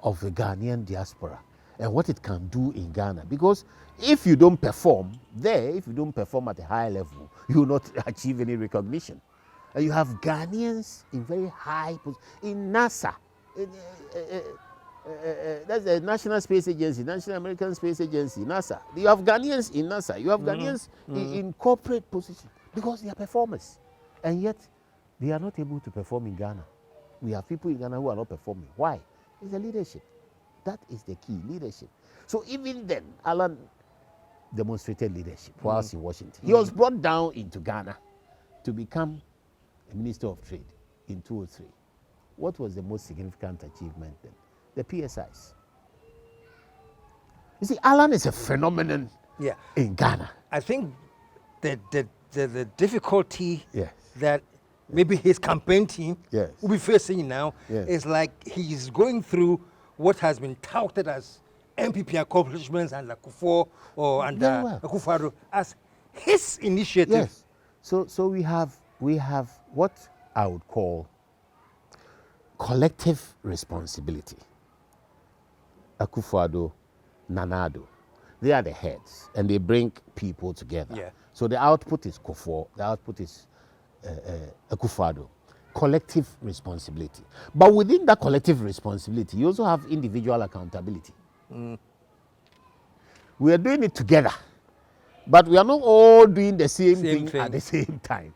Speaker 6: of the Ghanaian diaspora and what it can do in Ghana. Because if you don't perform there, if you don't perform at a high level, you will not achieve any recognition. And you have Ghanaians in very high positions, in NASA, that's the National Space Agency, National American Space Agency, NASA. You have Ghanaians in NASA. You have Ghanaians in corporate positions because they are performers. And yet, they are not able to perform in Ghana. We have people in Ghana who are not performing. Why? It's the leadership. That is the key, leadership. So even then, Alan demonstrated leadership whilst in Washington. He was brought down into Ghana to become a Minister of Trade in 2003. What was the most significant achievement then? The PSIs. You see, Alan is a phenomenon in Ghana.
Speaker 3: I think the difficulty
Speaker 6: Yes.
Speaker 3: that maybe his campaign team
Speaker 6: Yes.
Speaker 3: will be facing now
Speaker 6: Yes.
Speaker 3: is like he's going through what has been touted as MPP accomplishments under Kufuor or under
Speaker 6: Very well.
Speaker 3: Akufo-Addo as his initiative.
Speaker 6: Yes. So we have what I would call collective responsibility. Akufo-Addo, Nana-Addo, they are the heads, and they bring people together.
Speaker 3: Yeah.
Speaker 6: So the output is Kufuor, the output is Akufo-Addo. Collective responsibility. But within that collective responsibility, you also have individual accountability. We are doing it together, but we are not all doing the same thing at the same time.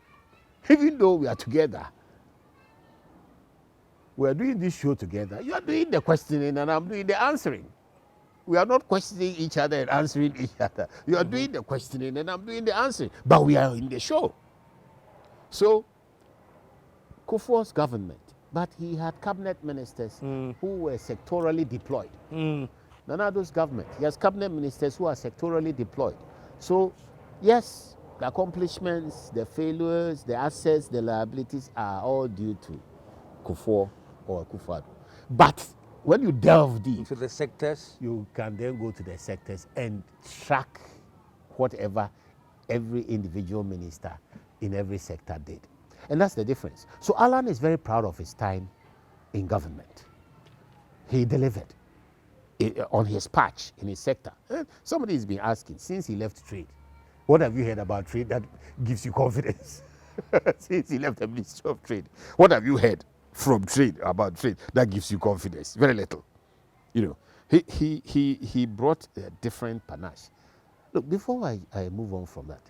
Speaker 6: Even though we are together, we are doing this show together. You are doing the questioning and I'm doing the answering. We are not questioning each other and answering each other. You are doing the questioning and I'm doing the answering. But we are in the show. So, Kufuor's government, but he had cabinet ministers who were sectorally deployed. Nana-Addo's government, he has cabinet ministers who are sectorally deployed. So, yes, the accomplishments, the failures, the assets, the liabilities are all due to Kufuor or Akufo-Addo. But when you delve deep
Speaker 3: into the sectors,
Speaker 6: you can then go to the sectors and track whatever every individual minister in every sector did. And that's the difference. So Alan is very proud of his time in government. He delivered on his patch in his sector. Somebody has been asking, since he left trade, what have you heard about trade that gives you confidence? Since he left the Ministry of Trade, what have you heard from trade about trade that gives you confidence? Very little. You know, he brought a different panache. Look, before I move on from that,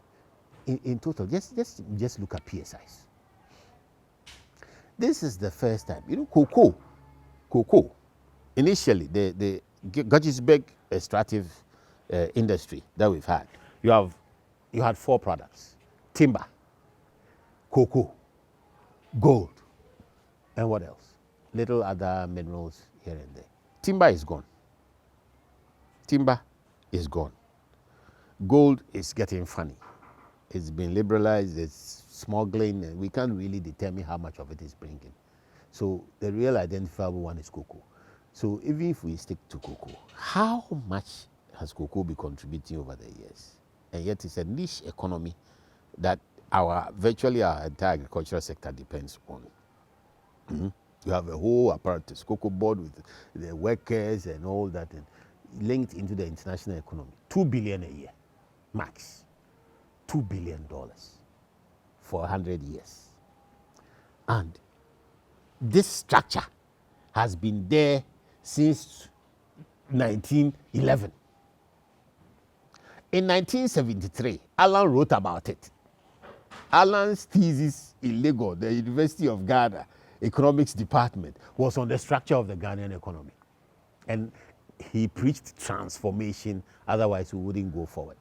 Speaker 6: in total, just look at PSIs. This is the first time, you know, cocoa. Initially, the Guggisberg extractive industry that we've had, you had 4 products: timber, cocoa, gold, and what else? Little other minerals here and there. Timber is gone. Timber is gone. Gold is getting funny. It's been liberalized, it's smuggling, and we can't really determine how much of it is bringing. So the real identifiable one is cocoa. So even if we stick to cocoa, how much has cocoa been contributing over the years? And yet it's a niche economy that virtually our entire agricultural sector depends on. You have a whole apparatus, cocoa board with the workers and all that, and linked into the international economy. $2 billion a year, max. $2 billion for 100 years. And this structure has been there since 1911. In 1973, Alan wrote about it. Alan's thesis in Lagos, the University of Ghana Economics Department, was on the structure of the Ghanaian economy. And he preached transformation, otherwise we wouldn't go forward.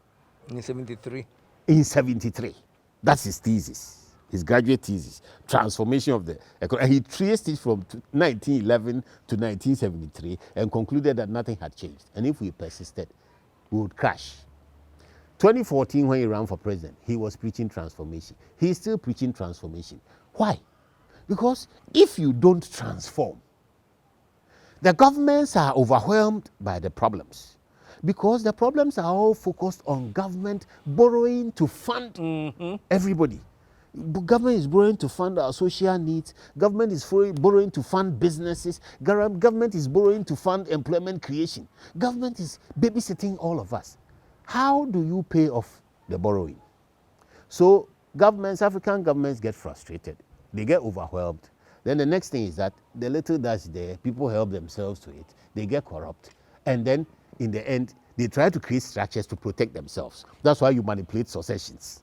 Speaker 3: in 73.
Speaker 6: In 73. That's his thesis, his graduate thesis, transformation of the economy. And he traced it from 1911 to 1973 and concluded that nothing had changed. And if we persisted, we would crash. 2014, when he ran for president, he was preaching transformation. He's still preaching transformation. Why? Because if you don't transform, the governments are overwhelmed by the problems. Because the problems are all focused on government borrowing to fund everybody. Government is borrowing to fund our social needs. Government is borrowing to fund businesses. Government is borrowing to fund employment creation. Government is babysitting all of us. How do you pay off the borrowing? So governments, African governments get frustrated. They get overwhelmed. Then the next thing is that the little that's there, people help themselves to it. They get corrupt. And then in the end, they try to create structures to protect themselves. That's why you manipulate successions.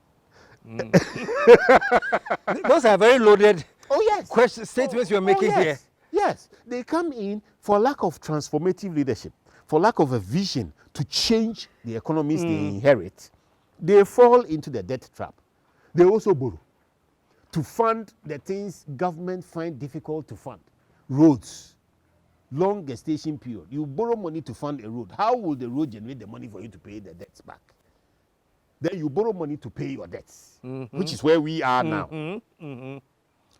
Speaker 3: Those are very loaded
Speaker 6: Oh, yes.
Speaker 3: statements you're making here.
Speaker 6: Yes, they come in for lack of transformative leadership, for lack of a vision to change the economies they inherit, they fall into the debt trap. They also borrow to fund the things government find difficult to fund. Roads, long gestation period. You borrow money to fund a road. How will the road generate the money for you to pay the debts back? Then you borrow money to pay your debts, which is where we are now.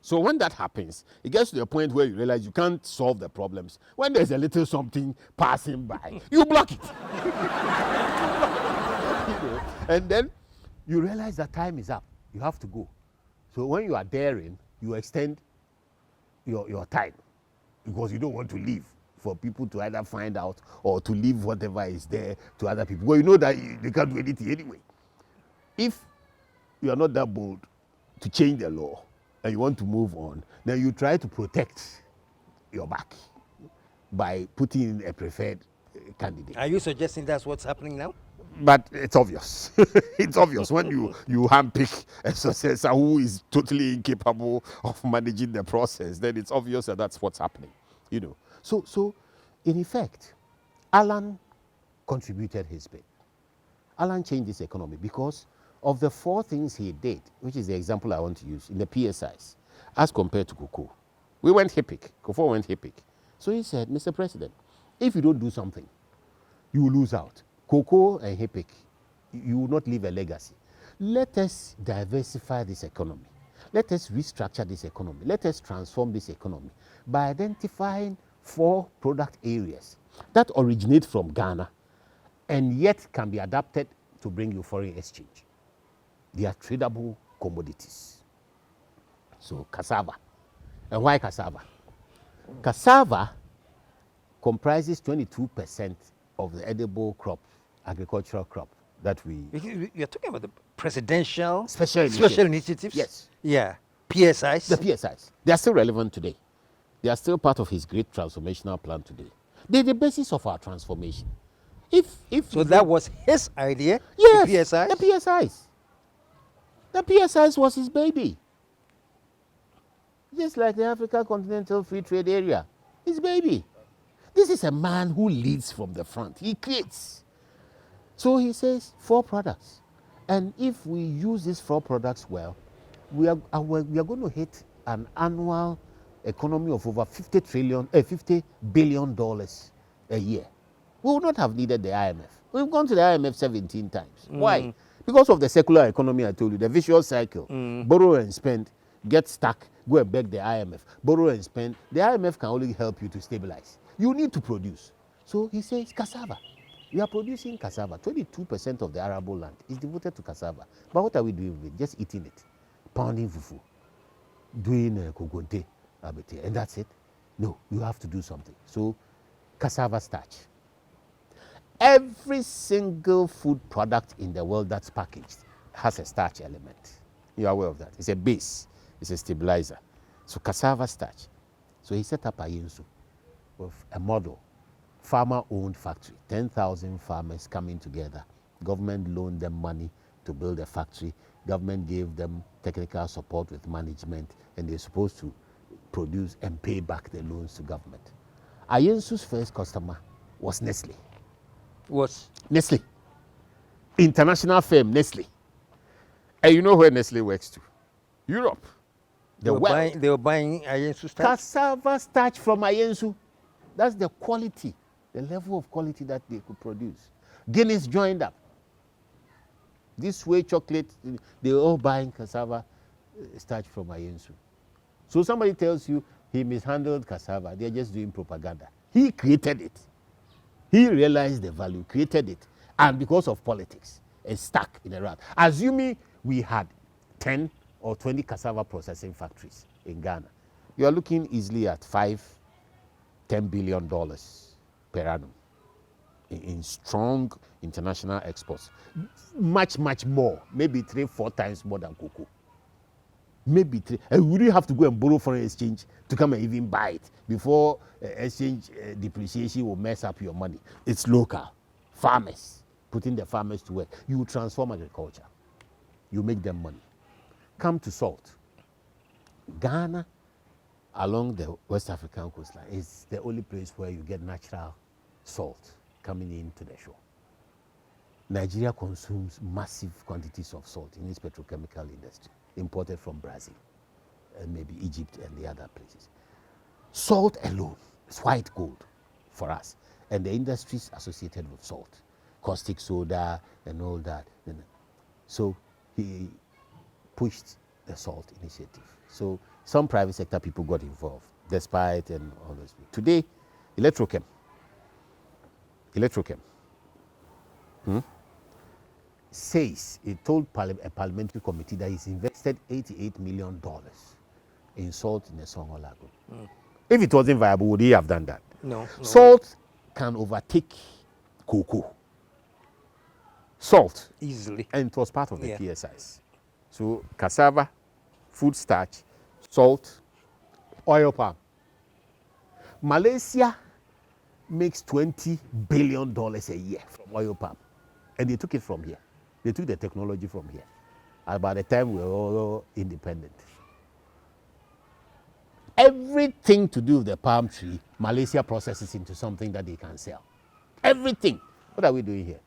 Speaker 6: So when that happens, it gets to the point where you realize you can't solve the problems. When there's a little something passing by, you block it. And then you realize that time is up. You have to go. So when you are daring, you extend your time because you don't want to leave for people to either find out or to leave whatever is there to other people. Well, you know that they can't do anything anyway. If you are not that bold to change the law and you want to move on, then you try to protect your back by putting in a preferred candidate.
Speaker 3: Are you suggesting that's what's happening now?
Speaker 6: But it's obvious. It's obvious when you handpick a successor who is totally incapable of managing the process, then it's obvious that that's what's happening. You know. So in effect, Alan contributed his bit. Alan changed this economy because of the four things he did, which is the example I want to use in the PSIs, as compared to Cocoa. We went HIPIC. Cocoa went HIPIC. So he said, Mr. President, if you don't do something, you will lose out. Cocoa and HIPIC, you will not leave a legacy. Let us diversify this economy. Let us restructure this economy. Let us transform this economy by identifying 4 product areas that originate from Ghana and yet can be adapted to bring you foreign exchange. They are tradable commodities. So cassava. And why cassava? Cassava comprises 22% of the edible crop, agricultural crop that we...
Speaker 3: You're talking about the presidential
Speaker 6: special
Speaker 3: initiatives?
Speaker 6: Yes.
Speaker 3: Yeah. PSIs?
Speaker 6: The PSIs. They are still relevant today. They are still part of his great transformational plan today. They're the basis of our transformation.
Speaker 3: So that was his idea?
Speaker 6: Yes.
Speaker 3: The PSIs?
Speaker 6: The PSIs. The PSIs was his baby. Just like the Africa Continental Free Trade Area. His baby. This is a man who leads from the front. He creates. So he says 4 products. And if we use these 4 products well, we are going to hit an annual economy of over $50 billion a year. We would not have needed the IMF. We've gone to the IMF 17 times. Why? Because of the secular economy I told you, the vicious cycle. Borrow and spend, get stuck, go and beg the IMF. Borrow and spend. The IMF can only help you to stabilize. You need to produce. So he says cassava. We are producing cassava. 22% of the arable land is devoted to cassava. But what are we doing with it? Just eating it. Pounding fufu. Doing kogonte, abete. And that's it? No, you have to do something. So cassava starch. Every single food product in the world that's packaged has a starch element. You are aware of that. It's a base. It's a stabilizer. So cassava starch. So he set up Ayensu with a model, farmer-owned factory, 10,000 farmers coming together. Government loaned them money to build a factory. Government gave them technical support with management, and they're supposed to produce and pay back the loans to government. Ayensu's first customer was Nestle. Nestle. International firm, Nestle. And you know where Nestle works to? Europe.
Speaker 3: They were buying Ayensu starch?
Speaker 6: Cassava starch from Ayensu. That's the quality, the level of quality that they could produce. Guinness joined up. This way chocolate, they were all buying cassava starch from Ayensu. So somebody tells you he mishandled cassava, they're just doing propaganda. He created it. He realized the value, created it, and because of politics, it's stuck in a rut. Assuming we had 10 or 20 cassava processing factories in Ghana, you are looking easily at $10 billion per annum in strong international exports. Much, much more, maybe 3-4 times more than cocoa. Maybe 3. And we really have to go and borrow foreign exchange to come and even buy it before exchange depreciation will mess up your money. It's local. Farmers, putting the farmers to work. You transform agriculture. You make them money. Come to salt. Ghana, along the West African coastline. It's the only place where you get natural salt coming into the shore. Nigeria consumes massive quantities of salt in its petrochemical industry, imported from Brazil, and maybe Egypt and the other places. Salt alone is white gold for us, and the industries associated with salt, caustic soda and all that. So he pushed the salt initiative. So some private sector people got involved, despite and all those. Today, Electrochem says, it told a parliamentary committee that he's invested $88 million in salt in the Songo Lagoon. If it wasn't viable, would he have done that?
Speaker 3: No.
Speaker 6: Salt can overtake cocoa. Salt.
Speaker 3: Easily.
Speaker 6: And it was part of the PSIs. So cassava, food starch, salt, oil palm. Malaysia makes $20 billion a year from oil palm. And they took it from here. They took the technology from here. And by the time we were all independent. Everything to do with the palm tree, Malaysia processes into something that they can sell. Everything. What are we doing here?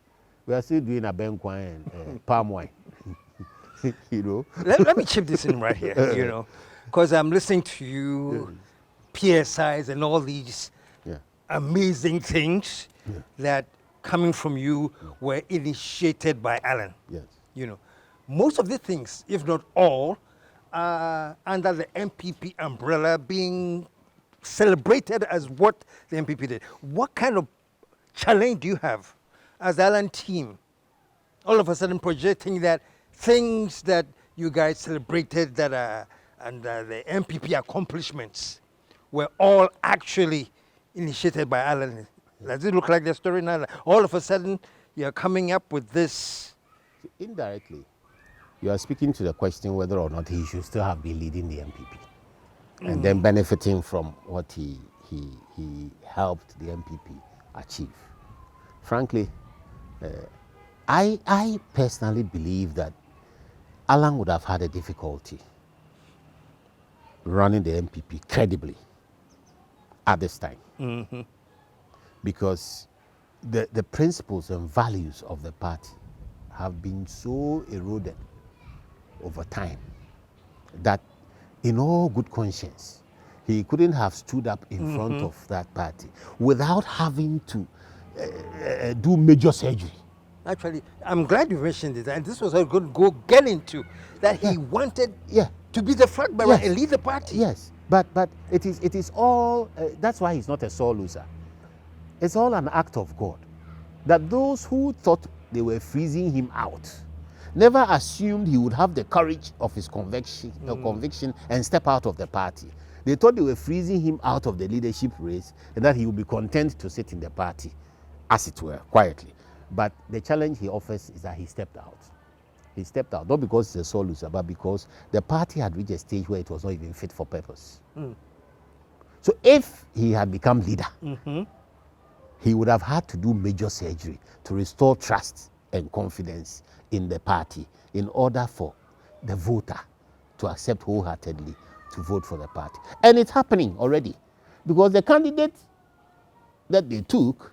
Speaker 6: We are still doing a benkwan and palm wine. You know.
Speaker 3: Let me chip this in right here, you know, because I'm listening to you, PSIs and all these amazing things that coming from you were initiated by Alan.
Speaker 6: Yes.
Speaker 3: You know, most of the things, if not all, are under the MPP umbrella being celebrated as what the MPP did. What kind of challenge do you have as the Alan team, all of a sudden projecting that things that you guys celebrated that are under the MPP accomplishments were all actually initiated by Alan? Does it look like the story now? All of a sudden, you're coming up with this.
Speaker 6: Indirectly, you are speaking to the question whether or not he should still have been leading the MPP and then benefiting from what he helped the MPP achieve. Frankly, I personally believe that Alan would have had a difficulty running the MPP credibly at this time. Because the principles and values of the party have been so eroded over time that in all good conscience, he couldn't have stood up in front of that party without having to do major surgery.
Speaker 3: Actually, I'm glad you mentioned it, and this was what I was going to go get into, that he wanted to be the flag bearer and lead the party.
Speaker 6: Yes, but it is all, that's why he's not a sore loser. It's all an act of God. That those who thought they were freezing him out never assumed he would have the courage of his conviction and step out of the party. They thought they were freezing him out of the leadership race and that he would be content to sit in the party, as it were, quietly. But the challenge he offers is that he stepped out. He stepped out, not because he's a sore loser, but because the party had reached a stage where it was not even fit for purpose. So if he had become leader, he would have had to do major surgery to restore trust and confidence in the party in order for the voter to accept wholeheartedly to vote for the party. And it's happening already, because the candidate that they took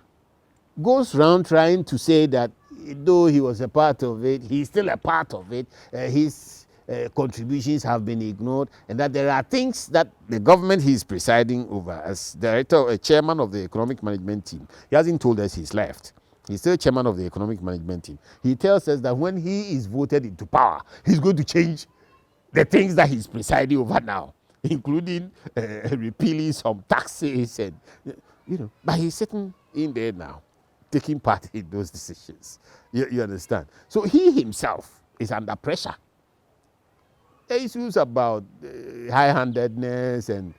Speaker 6: goes around trying to say that though he was a part of it, he's still a part of it, his contributions have been ignored, and that there are things that the government he's presiding over as director, chairman of the economic management team, he hasn't told us he's left. He's still chairman of the economic management team. He tells us that when he is voted into power, he's going to change the things that he's presiding over now, including repealing some taxes and, you know, but he's sitting in there now, taking part in those decisions. You understand? So he himself is under pressure. The issues about high-handedness and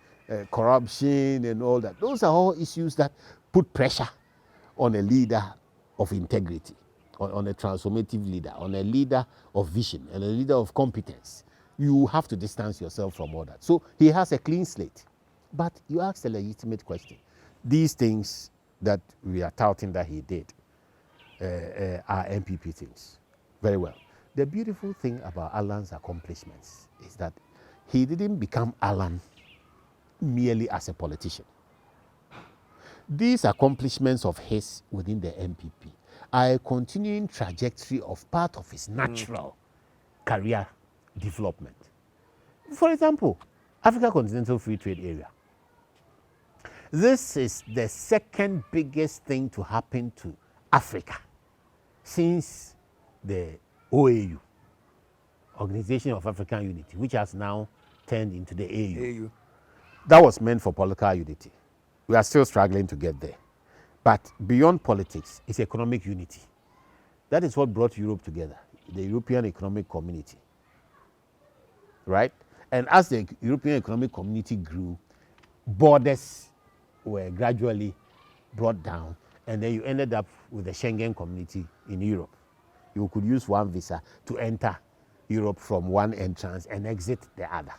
Speaker 6: corruption and all that, those are all issues that put pressure on a leader of integrity, on a transformative leader, on a leader of vision, and a leader of competence. You have to distance yourself from all that. So he has a clean slate. But you asked a legitimate question. These things that we are touting that he did are MPP things. Very well. The beautiful thing about Alan's accomplishments is that he didn't become Alan merely as a politician. These accomplishments of his within the MPP are a continuing trajectory of part of his natural career development. For example, Africa Continental Free Trade Area. This is the second biggest thing to happen to Africa since the OAU, Organization of African Unity, which has now turned into the AU. That was meant for political unity. We are still struggling to get there. But beyond politics, it's economic unity. That is what brought Europe together, the European Economic Community. Right? And as the European Economic Community grew, borders were gradually brought down, and then you ended up with the Schengen community in Europe. You could use one visa to enter Europe from one entrance and exit the other.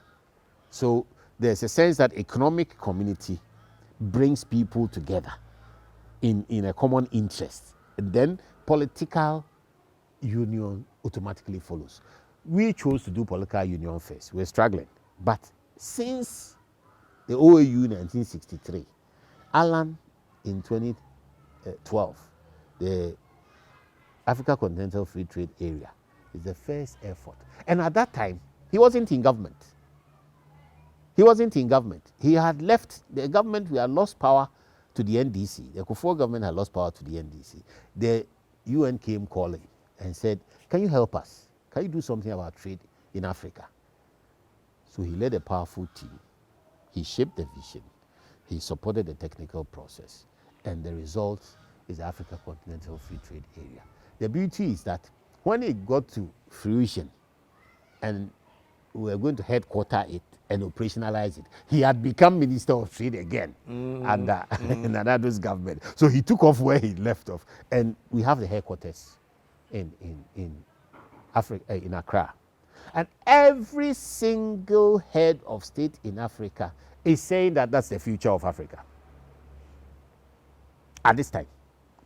Speaker 6: So there's a sense that economic community brings people together in a common interest. And then political union automatically follows. We chose to do political union first. We're struggling. But since the OAU in 1963, Alan in 2012, the Africa Continental Free Trade Area is the first effort. And at that time, he wasn't in government. He wasn't in government. He had left the government. We had lost power to the NDC. The Kufuor government had lost power to the NDC. The UN came calling and said, can you help us? Can you do something about trade in Africa? So he led a powerful team. He shaped the vision. He supported the technical process. And the result is the Africa Continental Free Trade Area. The beauty is that when it got to fruition and we were going to headquarter it and operationalize it, he had become Minister of Trade again under Nanado's government. So he took off where he left off. And we have the headquarters in Africa, in Accra. And every single head of state in Africa is saying that that's the future of Africa. At this time,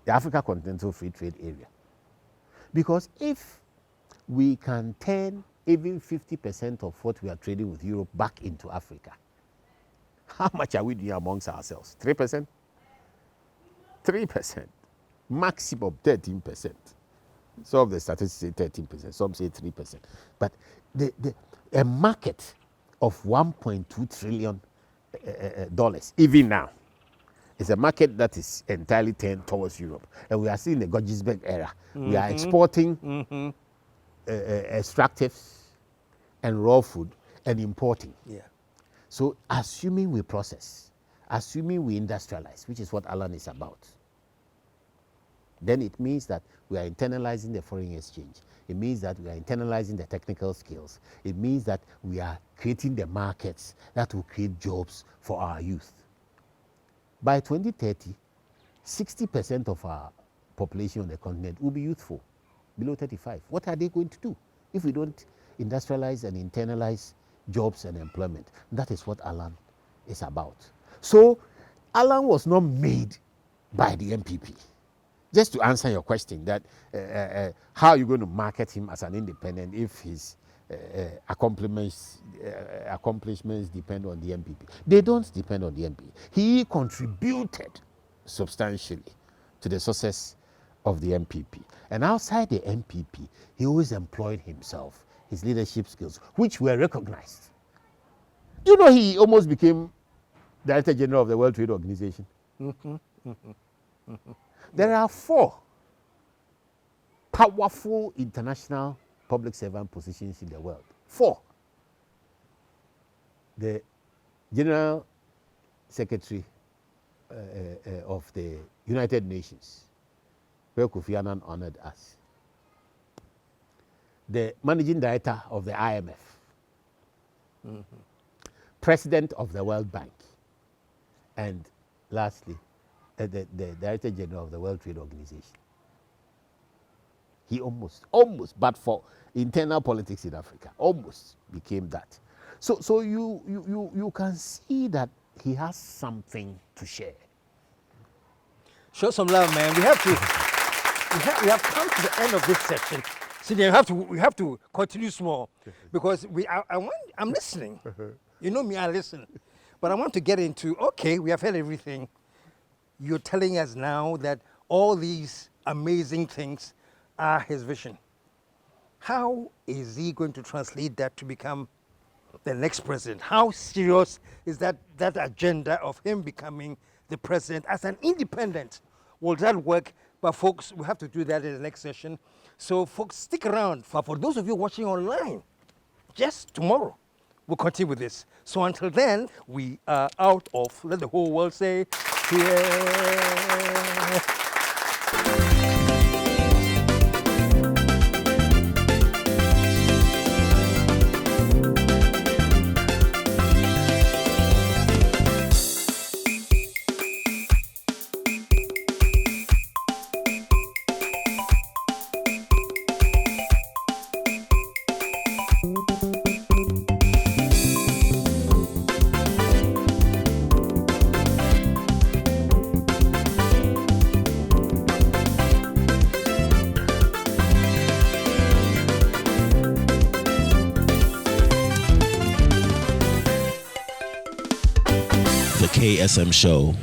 Speaker 6: the Africa Continental Free Trade Area. Because if we can turn even 50% of what we are trading with Europe back into Africa, how much are we doing amongst ourselves? 3%? 3%. Maximum 13%. Some of the statistics say 13%, some say 3%. But a market of $1.2 trillion even now is a market that is entirely turned towards Europe. And we are seeing the Goggisberg era. We are exporting extractives and raw food and importing.
Speaker 3: Yeah.
Speaker 6: So assuming we process, assuming we industrialize, which is what Alan is about, then it means that we are internalizing the foreign exchange. It means that we are internalizing the technical skills. It means that we are creating the markets that will create jobs for our youth. By 2030, 60% of our population on the continent will be youthful, below 35. What are they going to do if we don't industrialize and internalize jobs and employment? That is what Alan is about. So Alan was not made by the MPP. Just to answer your question, that how are you going to market him as an independent if his accomplishments depend on the MPP? They don't depend on the MPP. He contributed substantially to the success of the MPP. And outside the MPP, he always employed himself, his leadership skills, which were recognized. Do you know he almost became Director General of the World Trade Organization? There are 4 powerful international public servant positions in the world. 4. The General Secretary of the United Nations, where Kofi Annan honored us. The Managing Director of the IMF. President of the World Bank. And lastly, the Director General of the World Trade Organization. He almost, but for internal politics in Africa, almost became that. So you can see that he has something to share.
Speaker 3: Show some love, man. We have come to the end of this section. See, we have to continue small because I'm listening. You know me, I listen. But I want to get into, okay, we have heard everything. You're telling us now that all these amazing things are his vision. How is he going to translate that to become the next president? How serious is that agenda of him becoming the president as an independent? Will that work? But folks, we have to do that in the next session. So folks, stick around. For those of you watching online, just tomorrow, we'll continue with this. So until then, we are out of, let the whole world say, yeah.
Speaker 2: The KSM Show.